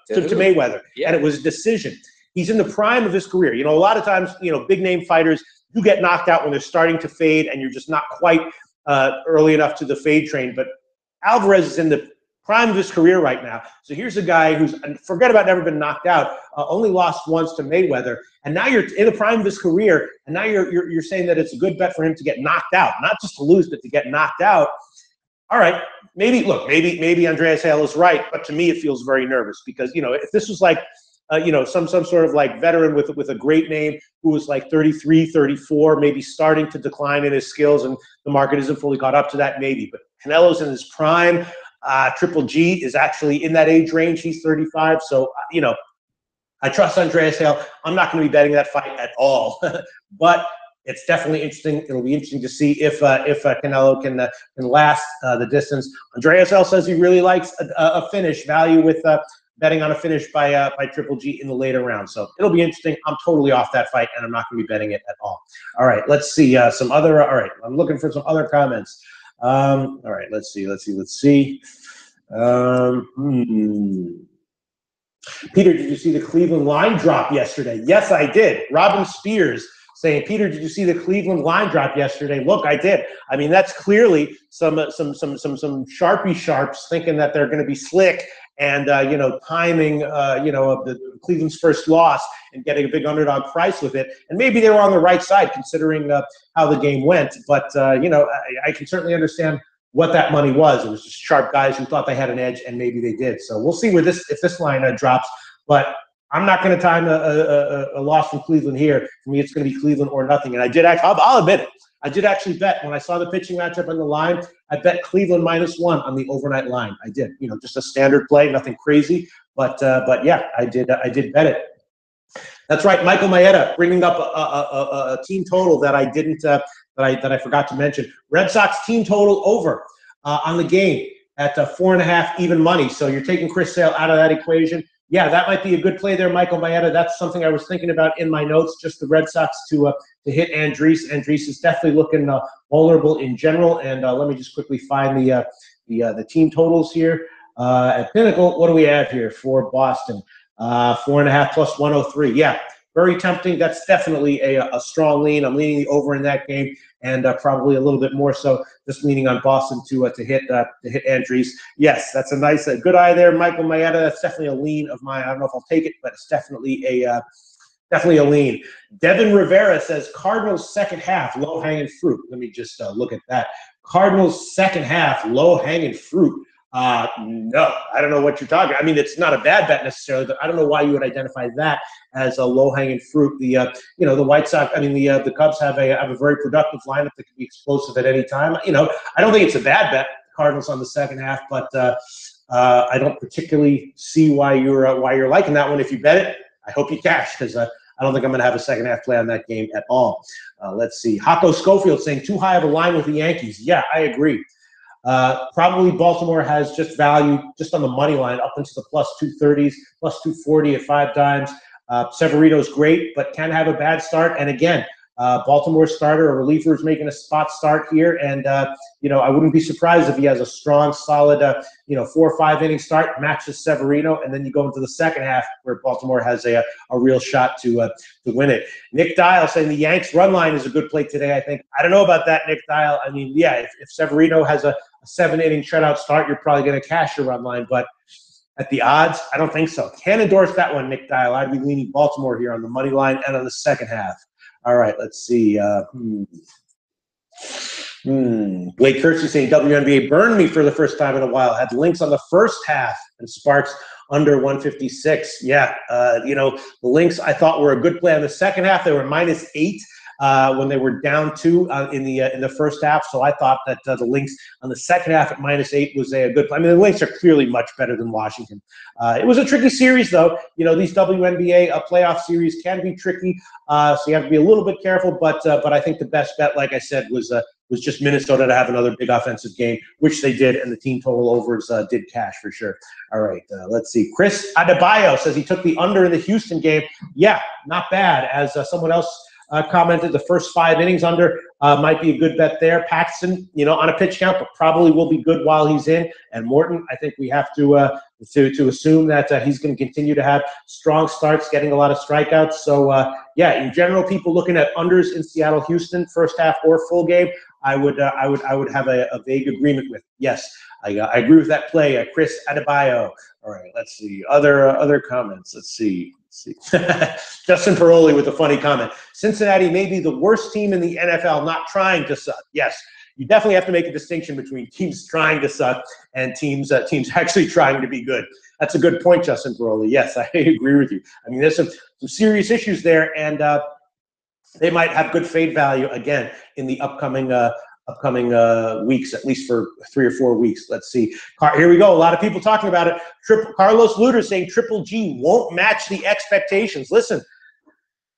to Mayweather. Yeah. And it was a decision. He's in the prime of his career. You know, a lot of times, big name fighters do get knocked out when they're starting to fade and you're just not quite early enough to the fade train. But Alvarez is in the prime of his career right now. So here's a guy who's, forget about never been knocked out, only lost once to Mayweather. And now you're in the prime of his career. And now you're saying that it's a good bet for him to get knocked out, not just to lose, but to get knocked out. All right, maybe Andreas Hale is right, but to me it feels very nervous because if this was like some sort of like veteran with a great name who was like 33, 34, maybe starting to decline in his skills, and the market isn't fully caught up to that, maybe. But Canelo's in his prime. Triple G is actually in that age range. He's 35, so I trust Andreas Hale. I'm not going to be betting that fight at all, but it's definitely interesting. It'll be interesting to see if Canelo can last the distance. Andreas Hale says he really likes a finish value with betting on a finish by Triple G in the later round. So it'll be interesting. I'm totally off that fight, and I'm not going to be betting it at all. All right, let's see some other. All right, I'm looking for some other comments. All right, let's see. Peter, did you see the Cleveland line drop yesterday? Yes, I did. Robin Spears saying, Peter, did you see the Cleveland line drop yesterday? Look, I did. I mean, that's clearly some Sharpie sharps thinking that they're going to be slick and timing of the Cleveland's first loss and getting a big underdog price with it. And maybe they were on the right side considering how the game went. But I can certainly understand what that money was. It was just sharp guys who thought they had an edge, and maybe they did. So we'll see if this line drops. But I'm not going to time a loss from Cleveland here. For me, it's going to be Cleveland or nothing. And I did actually, I'll admit it, I did actually bet when I saw the pitching matchup on the line. I bet Cleveland -1 on the overnight line. I did, just a standard play, nothing crazy. But yeah, I did bet it. That's right, Michael Maeda bringing up a team total that I didn't that I forgot to mention. Red Sox team total over on the game. at 4.5 even money. So you're taking Chris Sale out of that equation. Yeah, that might be a good play there, Michael Maeda. That's something I was thinking about in my notes, just the Red Sox to hit Andriese. Andriese is definitely looking vulnerable in general. And let me just quickly find the team totals here. At Pinnacle, what do we have here for Boston? 4.5 plus 103. Yeah, very tempting. That's definitely a strong lean. I'm leaning the over in that game, and probably a little bit more so just leaning on Boston to hit Andriese. Yes, that's a nice, good eye there, Michael Maeda. That's definitely a lean of mine. I don't know if I'll take it, but it's definitely a lean. Devin Rivera says Cardinals second half, low-hanging fruit. Let me just look at that. Cardinals second half, low-hanging fruit. No, I don't know what you're talking. I mean, it's not a bad bet necessarily, but I don't know why you would identify that as a low-hanging fruit. The White Sox. I mean, the Cubs have a very productive lineup that can be explosive at any time. I don't think it's a bad bet. Cardinals on the second half, but I don't particularly see why you're liking that one. If you bet it, I hope you cash, because I don't think I'm going to have a second half play on that game at all. Let's see. Hako Schofield saying too high of a line with the Yankees. Yeah, I agree. Probably Baltimore has just value just on the money line up into the plus 230s, plus 240 at 5 times. Severino's great, but can have a bad start. And again, Baltimore starter or reliever is making a spot start here. And, I wouldn't be surprised if he has a strong, solid, 4 or 5 inning start, matches Severino, and then you go into the second half where Baltimore has a real shot to win it. Nick Dial saying the Yanks run line is a good play today, I think. I don't know about that, Nick Dial. I mean, yeah, if Severino has a 7-inning shutout start, you're probably going to cash your run line, but at the odds, I don't think so. Can't endorse that one, Nick Dial. I'd be leaning Baltimore here on the money line and on the second half. All right, let's see. Blake Kersey saying WNBA burned me for the first time in a while. Had links on the first half and Sparks under 156. Yeah, the links I thought were a good play on the second half. They were -8 when they were down 2 in the first half. So I thought that the links on the second half at -8 was a good play. I mean, the links are clearly much better than Washington. It was a tricky series, though. These WNBA playoff series can be tricky, so you have to be a little bit careful. But I think the best bet, like I said, was just Minnesota to have another big offensive game, which they did, and the team total overs did cash for sure. All right, let's see. Chris Adebayo says he took the under in the Houston game. Yeah, not bad. As someone else commented, the first 5 innings under might be a good bet there. Paxton, on a pitch count, but probably will be good while he's in. And Morton, I think we have to assume that he's going to continue to have strong starts, getting a lot of strikeouts. So, yeah, in general, people looking at unders in Seattle, Houston, first half or full game, I would have a vague agreement with. Yes, I agree with that play. Chris Adebayo. All right, let's see. Other comments. Let's see. Justin Paroli with a funny comment. Cincinnati may be the worst team in the NFL not trying to suck. Yes, you definitely have to make a distinction between teams trying to suck and teams actually trying to be good. That's a good point, Justin Paroli. Yes, I agree with you. I mean, there's some serious issues there, and they might have good fade value again in the upcoming weeks, at least for 3 or 4 weeks. Let's see. Here we go. A lot of people talking about it. Carlos Luter saying Triple G won't match the expectations. Listen,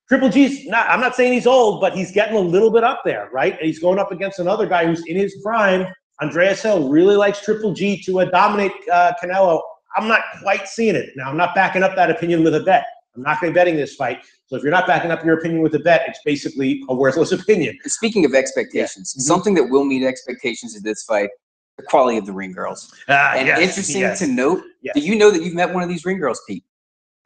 Triple G's not, I'm not saying he's old, but he's getting a little bit up there, right? And he's going up against another guy who's in his prime. Andreas Hill really likes Triple G to dominate Canelo. I'm not quite seeing it. Now, I'm not backing up that opinion with a bet. I'm not going to be betting this fight. So if you're not backing up your opinion with a bet, it's basically a worthless opinion. Speaking of expectations, something that will meet expectations in this fight, the quality of the ring girls. And interesting to note, do you know that you've met one of these ring girls, Pete?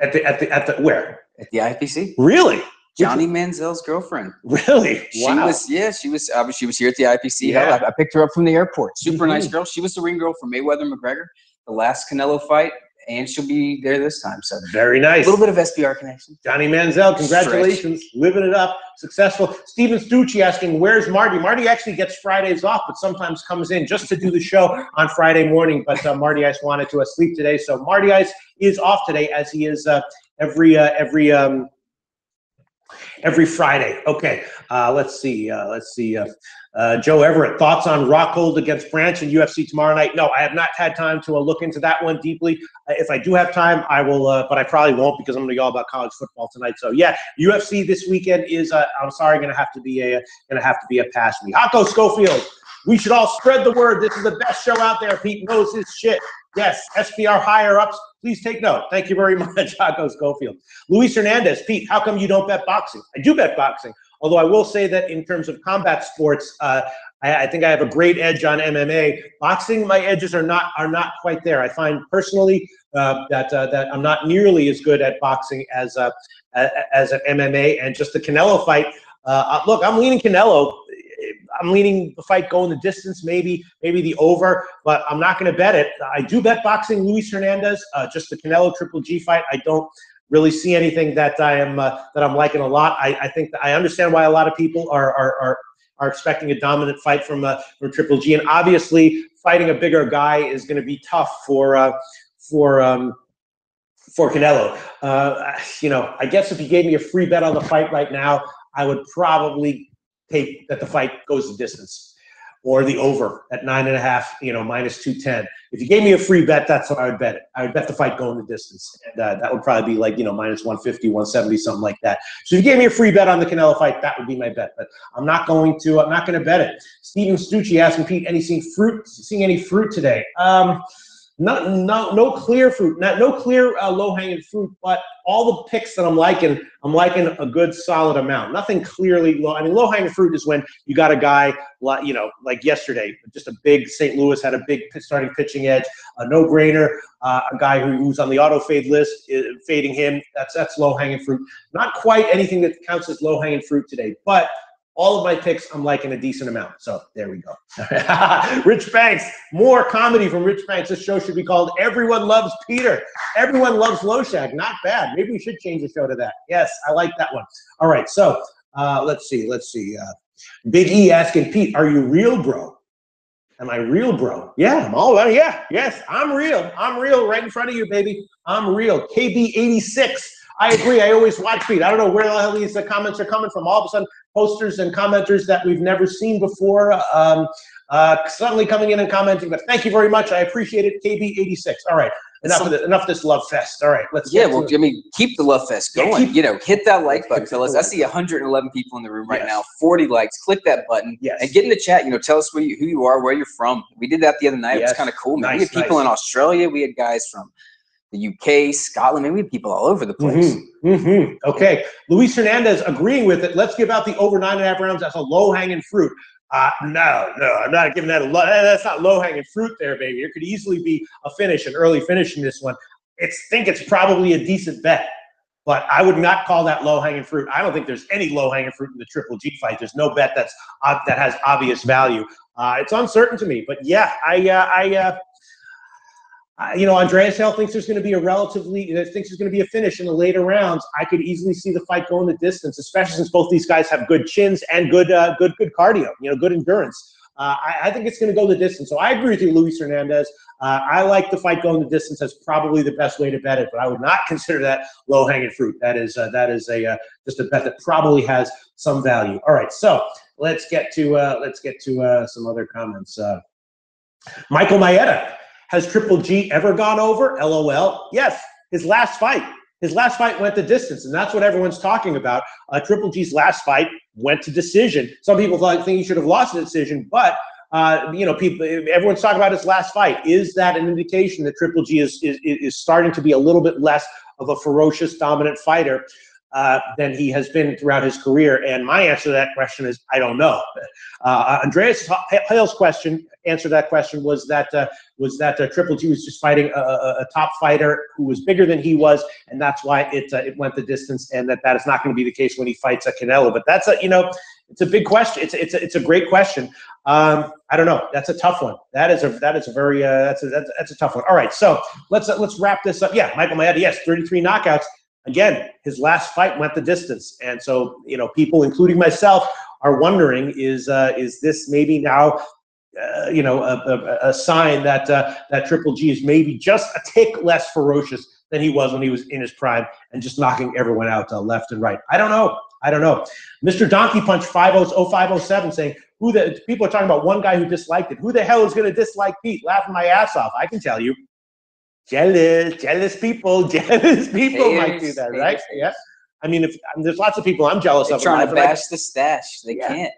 At the where? At the IPC. Really? Johnny Manziel's girlfriend. Really? Wow. She was here at the IPC. Yeah. I picked her up from the airport. Super nice girl. She was the ring girl for Mayweather McGregor, the last Canelo fight. And she'll be there this time. So very nice. A little bit of SBR connection. Johnny Manziel, congratulations. Living it up. Successful. Steven Stucci asking, where's Marty? Marty actually gets Fridays off, but sometimes comes in just to do the show on Friday morning. But Marty Ice wanted to sleep today. So Marty Ice is off today, as he is every Friday. Okay, let's see. Joe Everett, thoughts on Rockhold against Branch in UFC tomorrow night? No, I have not had time to look into that one deeply. If I do have time, I will, but I probably won't because I'm going to be all about college football tonight. So yeah, UFC this weekend is, I'm sorry, going to have to be a pass for me. Hako Schofield, We should all spread the word. This is the best show out there. Pete knows his shit. Yes, SPR higher-ups, please take note. Thank you very much, Jaco Schofield. Luis Hernandez, Pete, how come you don't bet boxing? I do bet boxing, although I will say that in terms of combat sports, I think I have a great edge on MMA. Boxing, my edges are not quite there. I find personally that I'm not nearly as good at boxing as an MMA, and just the Canelo fight. Look, I'm leaning Canelo. I'm leaning the fight going the distance, maybe the over, but I'm not going to bet it. I do bet boxing, Luis Hernandez. Just the Canelo Triple G fight, I don't really see anything that I'm liking a lot. I think that I understand why a lot of people are expecting a dominant fight from Triple G, and obviously fighting a bigger guy is going to be tough for Canelo. I guess if you gave me a free bet on the fight right now, I would probably take that the fight goes the distance, or the over at 9.5, minus 210. If you gave me a free bet, that's what I would bet it. I would bet the fight going the distance, and that would probably be like minus 150, 170, something like that. So if you gave me a free bet on the Canelo fight, that would be my bet. But I'm not going to bet it. Steven Stucci asking Pete, seeing any fruit today? No clear fruit, no clear low-hanging fruit, but all the picks that I'm liking a good solid amount. Nothing clearly low. I mean, low-hanging fruit is when you got a guy, like yesterday, just a big St. Louis had a big starting pitching edge, a no-brainer, a guy who's on the auto fade list, fading him. That's low-hanging fruit. Not quite anything that counts as low-hanging fruit today, but all of my picks, I'm liking a decent amount. So there we go. Rich Banks, more comedy from Rich Banks. This show should be called Everyone Loves Peter. Everyone Loves Loshak. Not bad. Maybe we should change the show to that. Yes, I like that one. All right, so let's see. Big E asking Pete, are you real, bro? Am I real, bro? Yeah, I'm all right. Yeah, yes, I'm real. I'm real right in front of you, baby. I'm real. KB86. I agree. I always watch Pete. I don't know where the hell these comments are coming from. All of a sudden, posters and commenters that we've never seen before suddenly coming in and commenting. But thank you very much. I appreciate it. KB86. All right. Enough of this love fest. All right. Let's keep the love fest going. Hit that like button, fellas. I see 111 people in the room right now. 40 likes. Click that button and get in the chat. Tell us who you are, where you're from. We did that the other night. It was kind of cool, man. We had people in Australia. We had guys from the UK, Scotland, maybe people all over the place. Okay, Luis Hernandez agreeing with it. Let's give out the over 9.5 rounds as a low-hanging fruit. No, I'm not giving that that's not low-hanging fruit there, baby. It could easily be a finish, an early finish in this one. I think it's probably a decent bet, but I would not call that low-hanging fruit. I don't think there's any low-hanging fruit in the Triple G fight. There's no bet that has obvious value. It's uncertain to me, but yeah, Andreas Hale thinks there's going to be a finish in the later rounds. I could easily see the fight going the distance, especially since both these guys have good chins and good cardio, good endurance. I think it's going to go the distance. So I agree with you, Luis Hernandez. I like the fight going the distance. That's probably the best way to bet it, but I would not consider that low-hanging fruit. That is just a bet that probably has some value. All right, so let's get to some other comments. Michael Maeda. Has Triple G ever gone over? LOL. Yes, his last fight went the distance, and that's what everyone's talking about. Triple G's last fight went to decision. Some people think he should have lost the decision, but everyone's talking about his last fight. Is that an indication that Triple G is starting to be a little bit less of a ferocious, dominant fighter than he has been throughout his career? And my answer to that question is, I don't know. Andreas Hale's answer to that question was that Triple G was just fighting a top fighter who was bigger than he was, and that's why it went the distance, and that is not going to be the case when he fights Canelo. But that's it's a big question. It's a great question. I don't know. That's a tough one. That's a tough one. All right, so let's wrap this up. Yeah, Michael Maeda, yes, 33 knockouts. Again, his last fight went the distance, and so people, including myself, are wondering: is this maybe now, a sign that Triple G is maybe just a tick less ferocious than he was when he was in his prime and just knocking everyone out left and right? I don't know. Mr. Donkey Punch 0507 saying, people are talking about one guy who disliked it. Who the hell is going to dislike Pete? Laughing my ass off. I can tell you. Jealous people might do that, right? Yeah. I mean, there's lots of people I'm jealous of. Trying to bash the stash. They can't.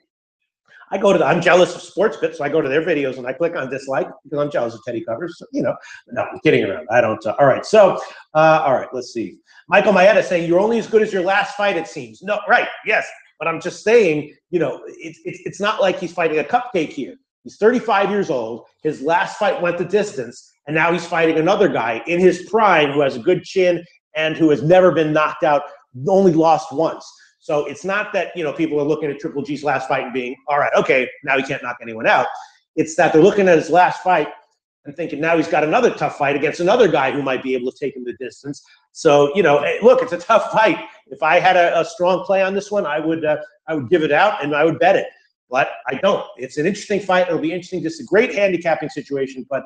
I'm jealous of SportsBit, so I go to their videos and I click on dislike because I'm jealous of Teddy Covers. So, no, I'm kidding around. I don't. All right. So, all right, let's see. Michael Maeda saying, you're only as good as your last fight, it seems. No, right. Yes. But I'm just saying, it's not like he's fighting a cupcake here. He's 35 years old. His last fight went the distance, and now he's fighting another guy in his prime who has a good chin and who has never been knocked out, only lost once. So it's not that, people are looking at Triple G's last fight and being, all right, okay, now he can't knock anyone out. It's that they're looking at his last fight and thinking now he's got another tough fight against another guy who might be able to take him the distance. So, look, it's a tough fight. If I had a strong play on this one, I would give it out and I would bet it. But I don't. It's an interesting fight. It'll be interesting. Just a great handicapping situation. But,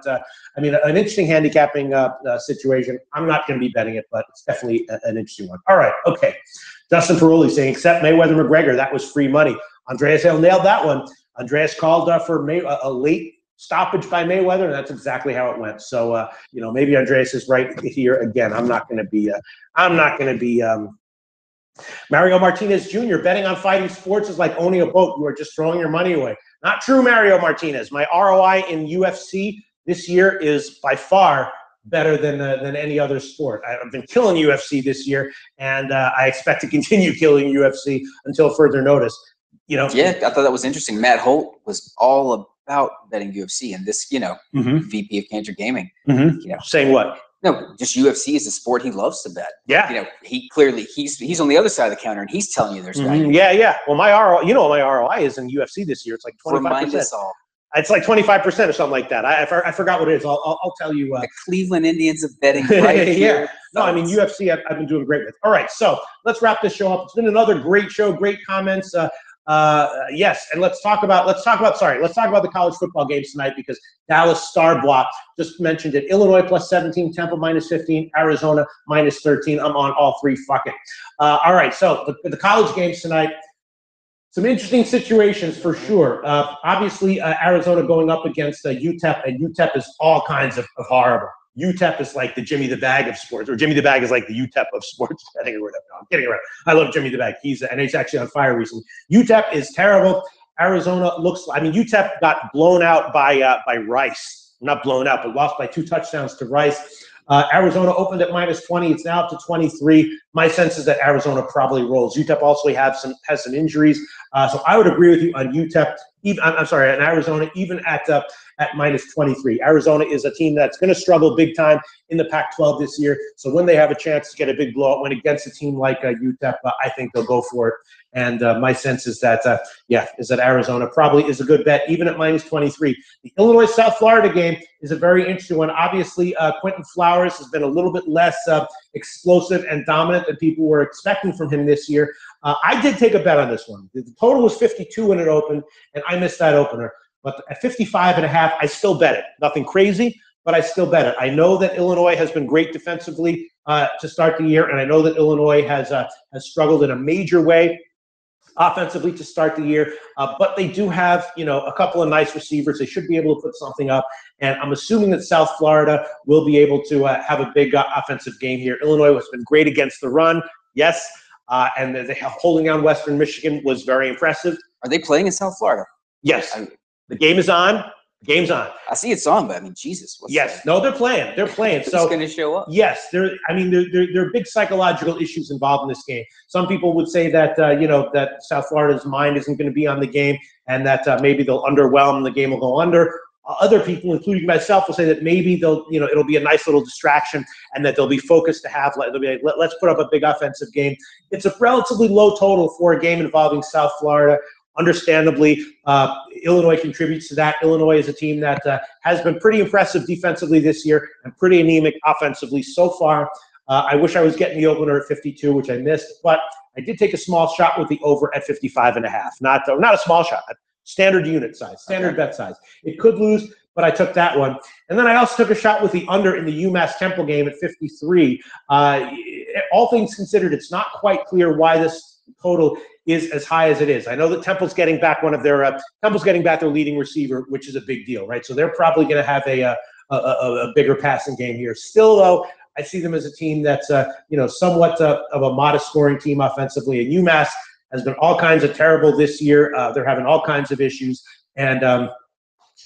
an interesting handicapping situation. I'm not going to be betting it, but it's definitely an interesting one. All right. Okay. Dustin Paroli saying, except Mayweather-McGregor, that was free money. Andreas Hale nailed that one. Andreas called for a late stoppage by Mayweather, and that's exactly how it went. So, maybe Andreas is right here again. I'm not going to be Mario Martinez Jr. betting on fighting sports is like owning a boat. You are just throwing your money away. Not true, Mario Martinez. My ROI in UFC this year is by far better than any other sport. I've been killing UFC this year, and I expect to continue killing UFC until further notice. Yeah, I thought that was interesting. Matt Holt was all about betting UFC, and this, VP of Cantor Gaming, saying what? No, just UFC is a sport he loves to bet. Yeah. He clearly he's on the other side of the counter and he's telling you there's value. Yeah. Well, my ROI, my ROI is in UFC this year. It's like 25%. Remind us all. It's like 25% or something like that. I forgot what it is. I'll tell you. The Cleveland Indians of betting right here. No, UFC I've been doing great with. All right, so let's wrap this show up. It's been another great show, great comments. Yes, and let's talk about the college football games tonight because Dallas Star Block just mentioned it. Illinois plus 17, Temple minus 15, Arizona minus 13. I'm on all three. Fuck it. All right, so the college games tonight. Some interesting situations for sure. Obviously, Arizona going up against UTEP, and UTEP is all kinds of horrible. UTEP is like the Jimmy the Bag of sports, or Jimmy the Bag is like the UTEP of sports betting or whatever. No, I'm kidding around. I love Jimmy the Bag. He's actually on fire recently. UTEP is terrible. Arizona UTEP got blown out by Rice. Not blown out, but lost by 2 touchdowns to Rice. Arizona opened at minus 20. It's now up to 23. My sense is that Arizona probably rolls. UTEP also has some injuries. So I would agree with you on UTEP. On Arizona, even at minus 23. Arizona is a team that's going to struggle big time in the Pac-12 this year. So when they have a chance to get a big blowout win against a team like UTEP, I think they'll go for it. And my sense is that, Arizona probably is a good bet, even at minus 23. The Illinois-South Florida game is a very interesting one. Obviously, Quentin Flowers has been a little bit less explosive and dominant than people were expecting from him this year. I did take a bet on this one. The total was 52 when it opened, and I missed that opener. But at 55.5, I still bet it. Nothing crazy, but I still bet it. I know that Illinois has been great defensively to start the year, and I know that Illinois has struggled in a major way offensively to start the year, but they do have, a couple of nice receivers. They should be able to put something up, and I'm assuming that South Florida will be able to have a big offensive game here. Illinois has been great against the run, yes, and holding down Western Michigan was very impressive. Are they playing in South Florida? Yes. The game is on. The game's on. I see it's on, but Jesus. No, they're playing. They're playing. So going to show up. Yes, there are big psychological issues involved in this game. Some people would say that that South Florida's mind isn't going to be on the game, and that maybe they'll underwhelm. The game will go under. Other people, including myself, will say that maybe it'll be a nice little distraction, and that they'll be focused to have. They'll be like, let's put up a big offensive game. It's a relatively low total for a game involving South Florida. Understandably, Illinois contributes to that. Illinois is a team that has been pretty impressive defensively this year and pretty anemic offensively so far. I wish I was getting the opener at 52, which I missed, but I did take a small shot with the over at 55.5. Not a small shot, standard unit size, standard bet size. It could lose, but I took that one. And then I also took a shot with the under in the UMass Temple game at 53. All things considered, it's not quite clear why this total is as high as it is. I know that Temple's getting back their leading receiver, which is a big deal, right? So they're probably going to have a bigger passing game here. Still, though, I see them as a team that's somewhat of a modest scoring team offensively. And UMass has been all kinds of terrible this year. They're having all kinds of issues, and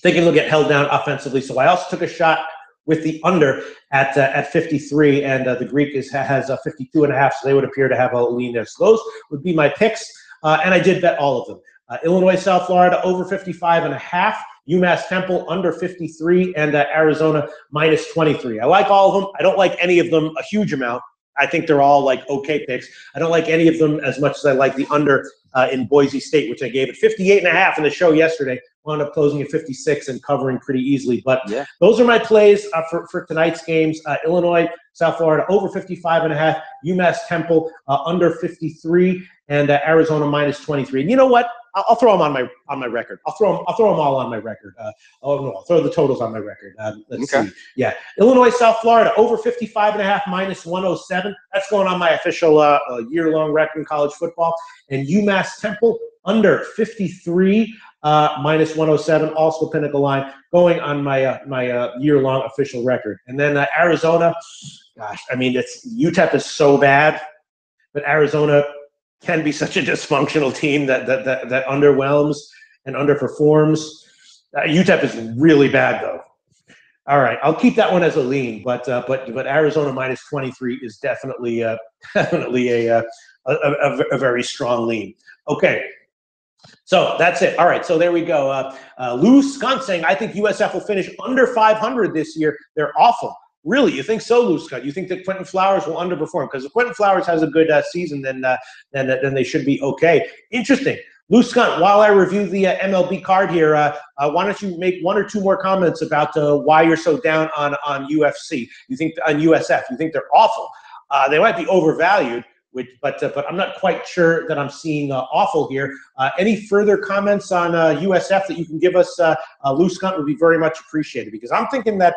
they can get held down offensively. So I also took a shot with the under at 53, and the Greek has 52.5, so they would appear to have a lean there. So those would be my picks, and I did bet all of them. Illinois, South Florida, over 55.5. UMass Temple, under 53, and Arizona, minus 23. I like all of them. I don't like any of them a huge amount. I think they're all like okay picks. I don't like any of them as much as I like the under in Boise State, which I gave it 58.5 in the show yesterday. Wound up closing at 56 and covering pretty easily. But yeah, those are my plays for tonight's games. Illinois, South Florida, over 55.5. UMass Temple, under 53, and Arizona, minus 23. And you know what? I'll throw them on my record. I'll throw them all on my record. I'll throw the totals on my record. Let's see. Yeah, Illinois, South Florida, over 55.5, minus 107. That's going on my official year-long record in college football. And UMass Temple, under 53, minus 107. Also Pinnacle line, going on my my year-long official record. And then Arizona, gosh, I mean, UTEP is so bad, but Arizona can be such a dysfunctional team that underwhelms and underperforms. UTEP is really bad, though. All right, I'll keep that one as a lean, but Arizona minus 23 is definitely a very strong lean. Okay, so that's it. All right, so there we go. Lou Skunt saying, I think USF will finish under 500 this year. They're awful. Really, you think so, Lou Scott? You think that Quentin Flowers will underperform? Because if Quentin Flowers has a good season, then they should be okay. Interesting. Lou Scott, while I review the MLB card here, why don't you make one or two more comments about why you're so down on UFC? You think on USF? You think they're awful? They might be overvalued, but I'm not quite sure that I'm seeing awful here. Any further comments on USF that you can give us, Lou Scott, would be very much appreciated, because I'm thinking that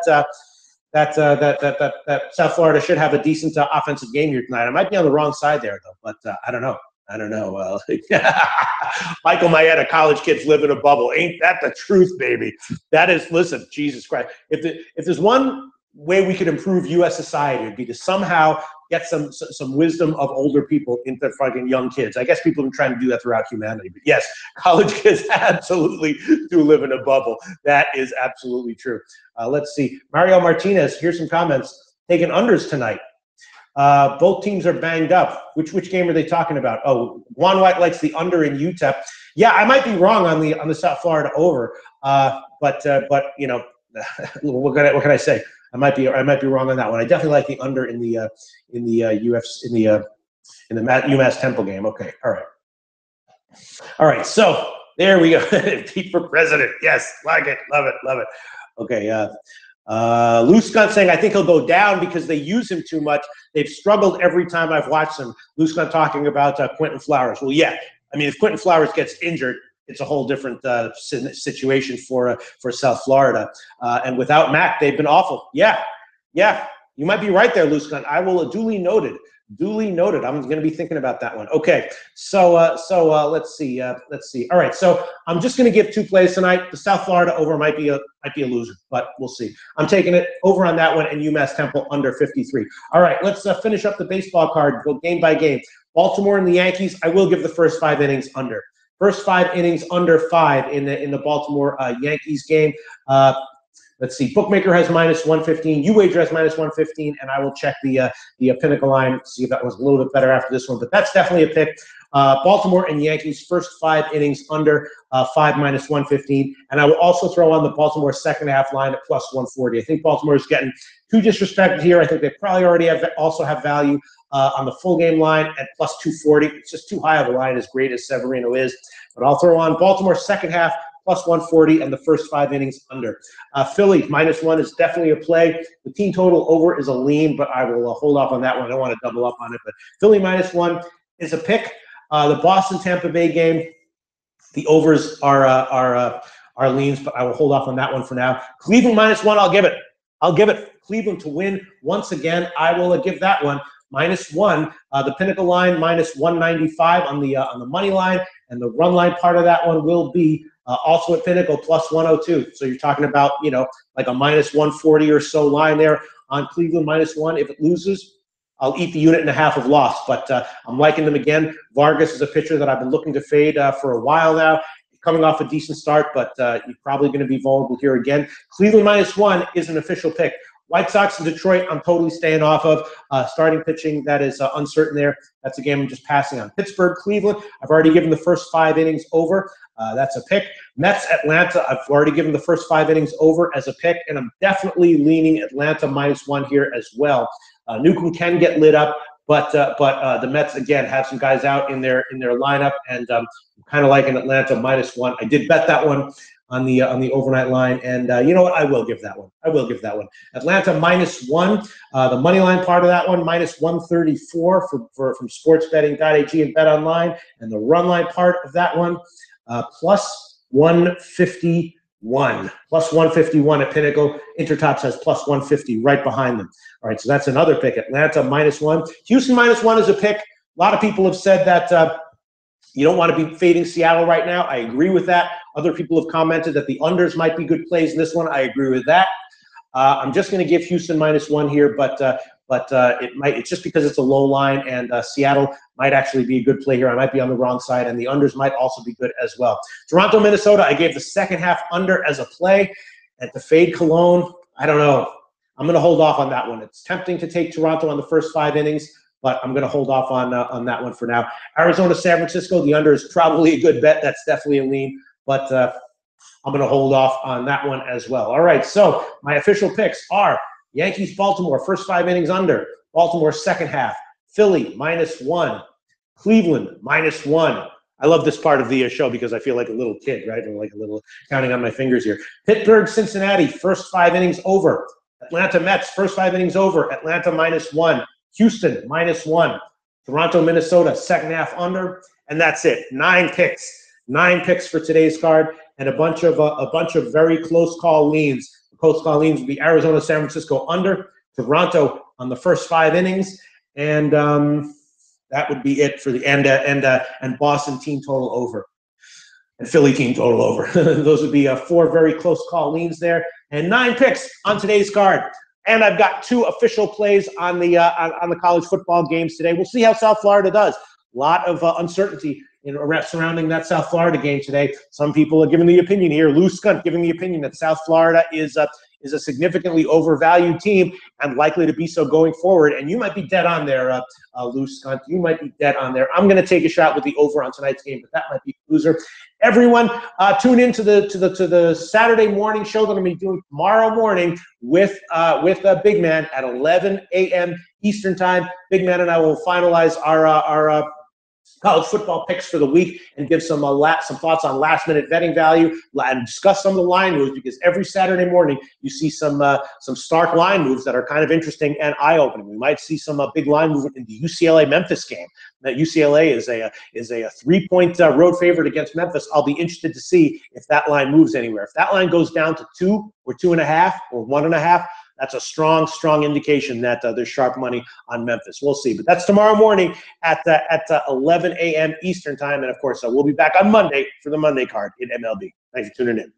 South Florida should have a decent offensive game here tonight. I might be on the wrong side there, though, but I don't know. Michael Mayetta, college kids live in a bubble. Ain't that the truth, baby? That is, listen, Jesus Christ. If there's one way we could improve U.S. society, it'd be to somehow get some wisdom of older people into fucking young kids. I guess people have been trying to do that throughout humanity. But yes, college kids absolutely do live in a bubble. That is absolutely true. Let's see. Mario Martinez, here's some comments. Taking unders tonight. Both teams are banged up. Which game are they talking about? Oh, Juan White likes the under in UTEP. Yeah, I might be wrong on the South Florida over. But you know, what can I say? I might be wrong on that one. I definitely like the under in the UMass Temple game. Okay, all right. So there we go. Pete for president. Yes, like it, love it. Okay. Lou Scott saying, I think he'll go down because they use him too much. They've struggled every time I've watched them. Lou Scott talking about Quentin Flowers. Well, yeah. I mean, if Quentin Flowers gets injured, it's a whole different situation for South Florida. And without Mac, they've been awful. Yeah. You might be right there, Lou Scott. I will duly noted. I'm going to be thinking about that one. Okay, so let's see. All right, so I'm just going to give two plays tonight. The South Florida over might be a loser, but we'll see. I'm taking it over on that one, and UMass Temple under 53. All right, let's finish up the baseball card. Go game by game. Baltimore and the Yankees. I will give the first 5 innings under. First 5 innings under 5 in the Baltimore Yankees game. Let's see. Bookmaker has minus 115. UWager has minus 115, and I will check the Pinnacle line, see if that was a little bit better after this one. But that's definitely a pick. Baltimore and Yankees first 5 innings under 5 minus 115, and I will also throw on the Baltimore second half line at plus 140. I think Baltimore is getting too disrespected here. I think they probably already also have value on the full game line at plus 240. It's just too high of a line, as great as Severino is. But I'll throw on Baltimore second half plus 140 and the first 5 innings under. Philly minus 1 is definitely a play. The team total over is a lean, but I will hold off on that one. I don't want to double up on it, but Philly minus 1 is a pick. The Boston-Tampa Bay game, the overs are leans, but I will hold off on that one for now. Cleveland minus 1, I'll give it. Cleveland to win once again. I will give that one minus 1. The Pinnacle line minus 195 on the money line, and the run line part of that one will be also at Pinnacle plus 102. So you're talking about, like a minus 140 or so line there on Cleveland minus 1. If it loses, I'll eat the unit and a half of loss, but I'm liking them again. Vargas is a pitcher that I've been looking to fade for a while now. Coming off a decent start, but you're probably going to be vulnerable here again. Cleveland -1 is an official pick. White Sox and Detroit, I'm totally staying off of. Starting pitching, that is uncertain there. That's a game I'm just passing on. Pittsburgh, Cleveland, I've already given the first 5 innings over. That's a pick. Mets, Atlanta, I've already given the first 5 innings over as a pick, and I'm definitely leaning Atlanta -1 here as well. Newcomb can get lit up, but the Mets, again, have some guys out in their lineup, and I'm kind of liking Atlanta -1. I did bet that one on the overnight line, and you know what? I will give that one. Atlanta -1. The money line part of that one -134 from sportsbetting.ag and BetOnline, and the run line part of that one +151. +151 at Pinnacle. Intertops has +150 right behind them. All right, so that's another pick. Atlanta -1. Houston -1 is a pick. A lot of people have said that you don't want to be fading Seattle right now. I agree with that. Other people have commented that the unders might be good plays in this one. I agree with that. I'm just going to give Houston -1 here, but it's just because it's a low line, and Seattle might actually be a good play here. I might be on the wrong side, and the unders might also be good as well. Toronto, Minnesota, I gave the second half under as a play. And to fade Cologne, I don't know. I'm going to hold off on that one. It's tempting to take Toronto on the first 5 innings, but I'm going to hold off on that one for now. Arizona, San Francisco, the under is probably a good bet. That's definitely a lean, but I'm going to hold off on that one as well. All right, so my official picks are Yankees, Baltimore, first 5 innings under. Baltimore, second half. Philly, -1. Cleveland, -1. I love this part of the show because I feel like a little kid, right? I'm like a little counting on my fingers here. Pittsburgh, Cincinnati, first 5 innings over. Atlanta Mets, first 5 innings over. Atlanta -1. Houston -1. Toronto, Minnesota, second half under. And that's it. 9 picks. 9 picks for today's card, and a bunch of very close call leans. The close call leans would be Arizona, San Francisco under, Toronto on the first 5 innings, and that would be it for the and Boston team total over, and Philly team total over. Those would be 4 very close call leans there, and 9 picks on today's card. And I've got 2 official plays on the college football games today. We'll see how South Florida does. A lot of uncertainty surrounding that South Florida game today. Some people are giving the opinion here. Lou Skunt giving the opinion that South Florida is a significantly overvalued team and likely to be so going forward. And you might be dead on there, Lou Skunt. You might be dead on there. I'm going to take a shot with the over on tonight's game, but that might be a loser. Everyone, tune in to the Saturday morning show that I'm going to be doing tomorrow morning with Big Man at 11 a.m. Eastern Time. Big Man and I will finalize our college football picks for the week and give some thoughts on last-minute betting value and discuss some of the line moves, because every Saturday morning you see some stark line moves that are kind of interesting and eye-opening. We might see some big line movement in the UCLA-Memphis game. That UCLA is a 3-point road favorite against Memphis. I'll be interested to see if that line moves anywhere. If that line goes down to 2 or 2.5 or 1.5, that's a strong indication that there's sharp money on Memphis. We'll see. But that's tomorrow morning at 11 a.m. Eastern Time. And, of course, we'll be back on Monday for the Monday card in MLB. Thanks for tuning in.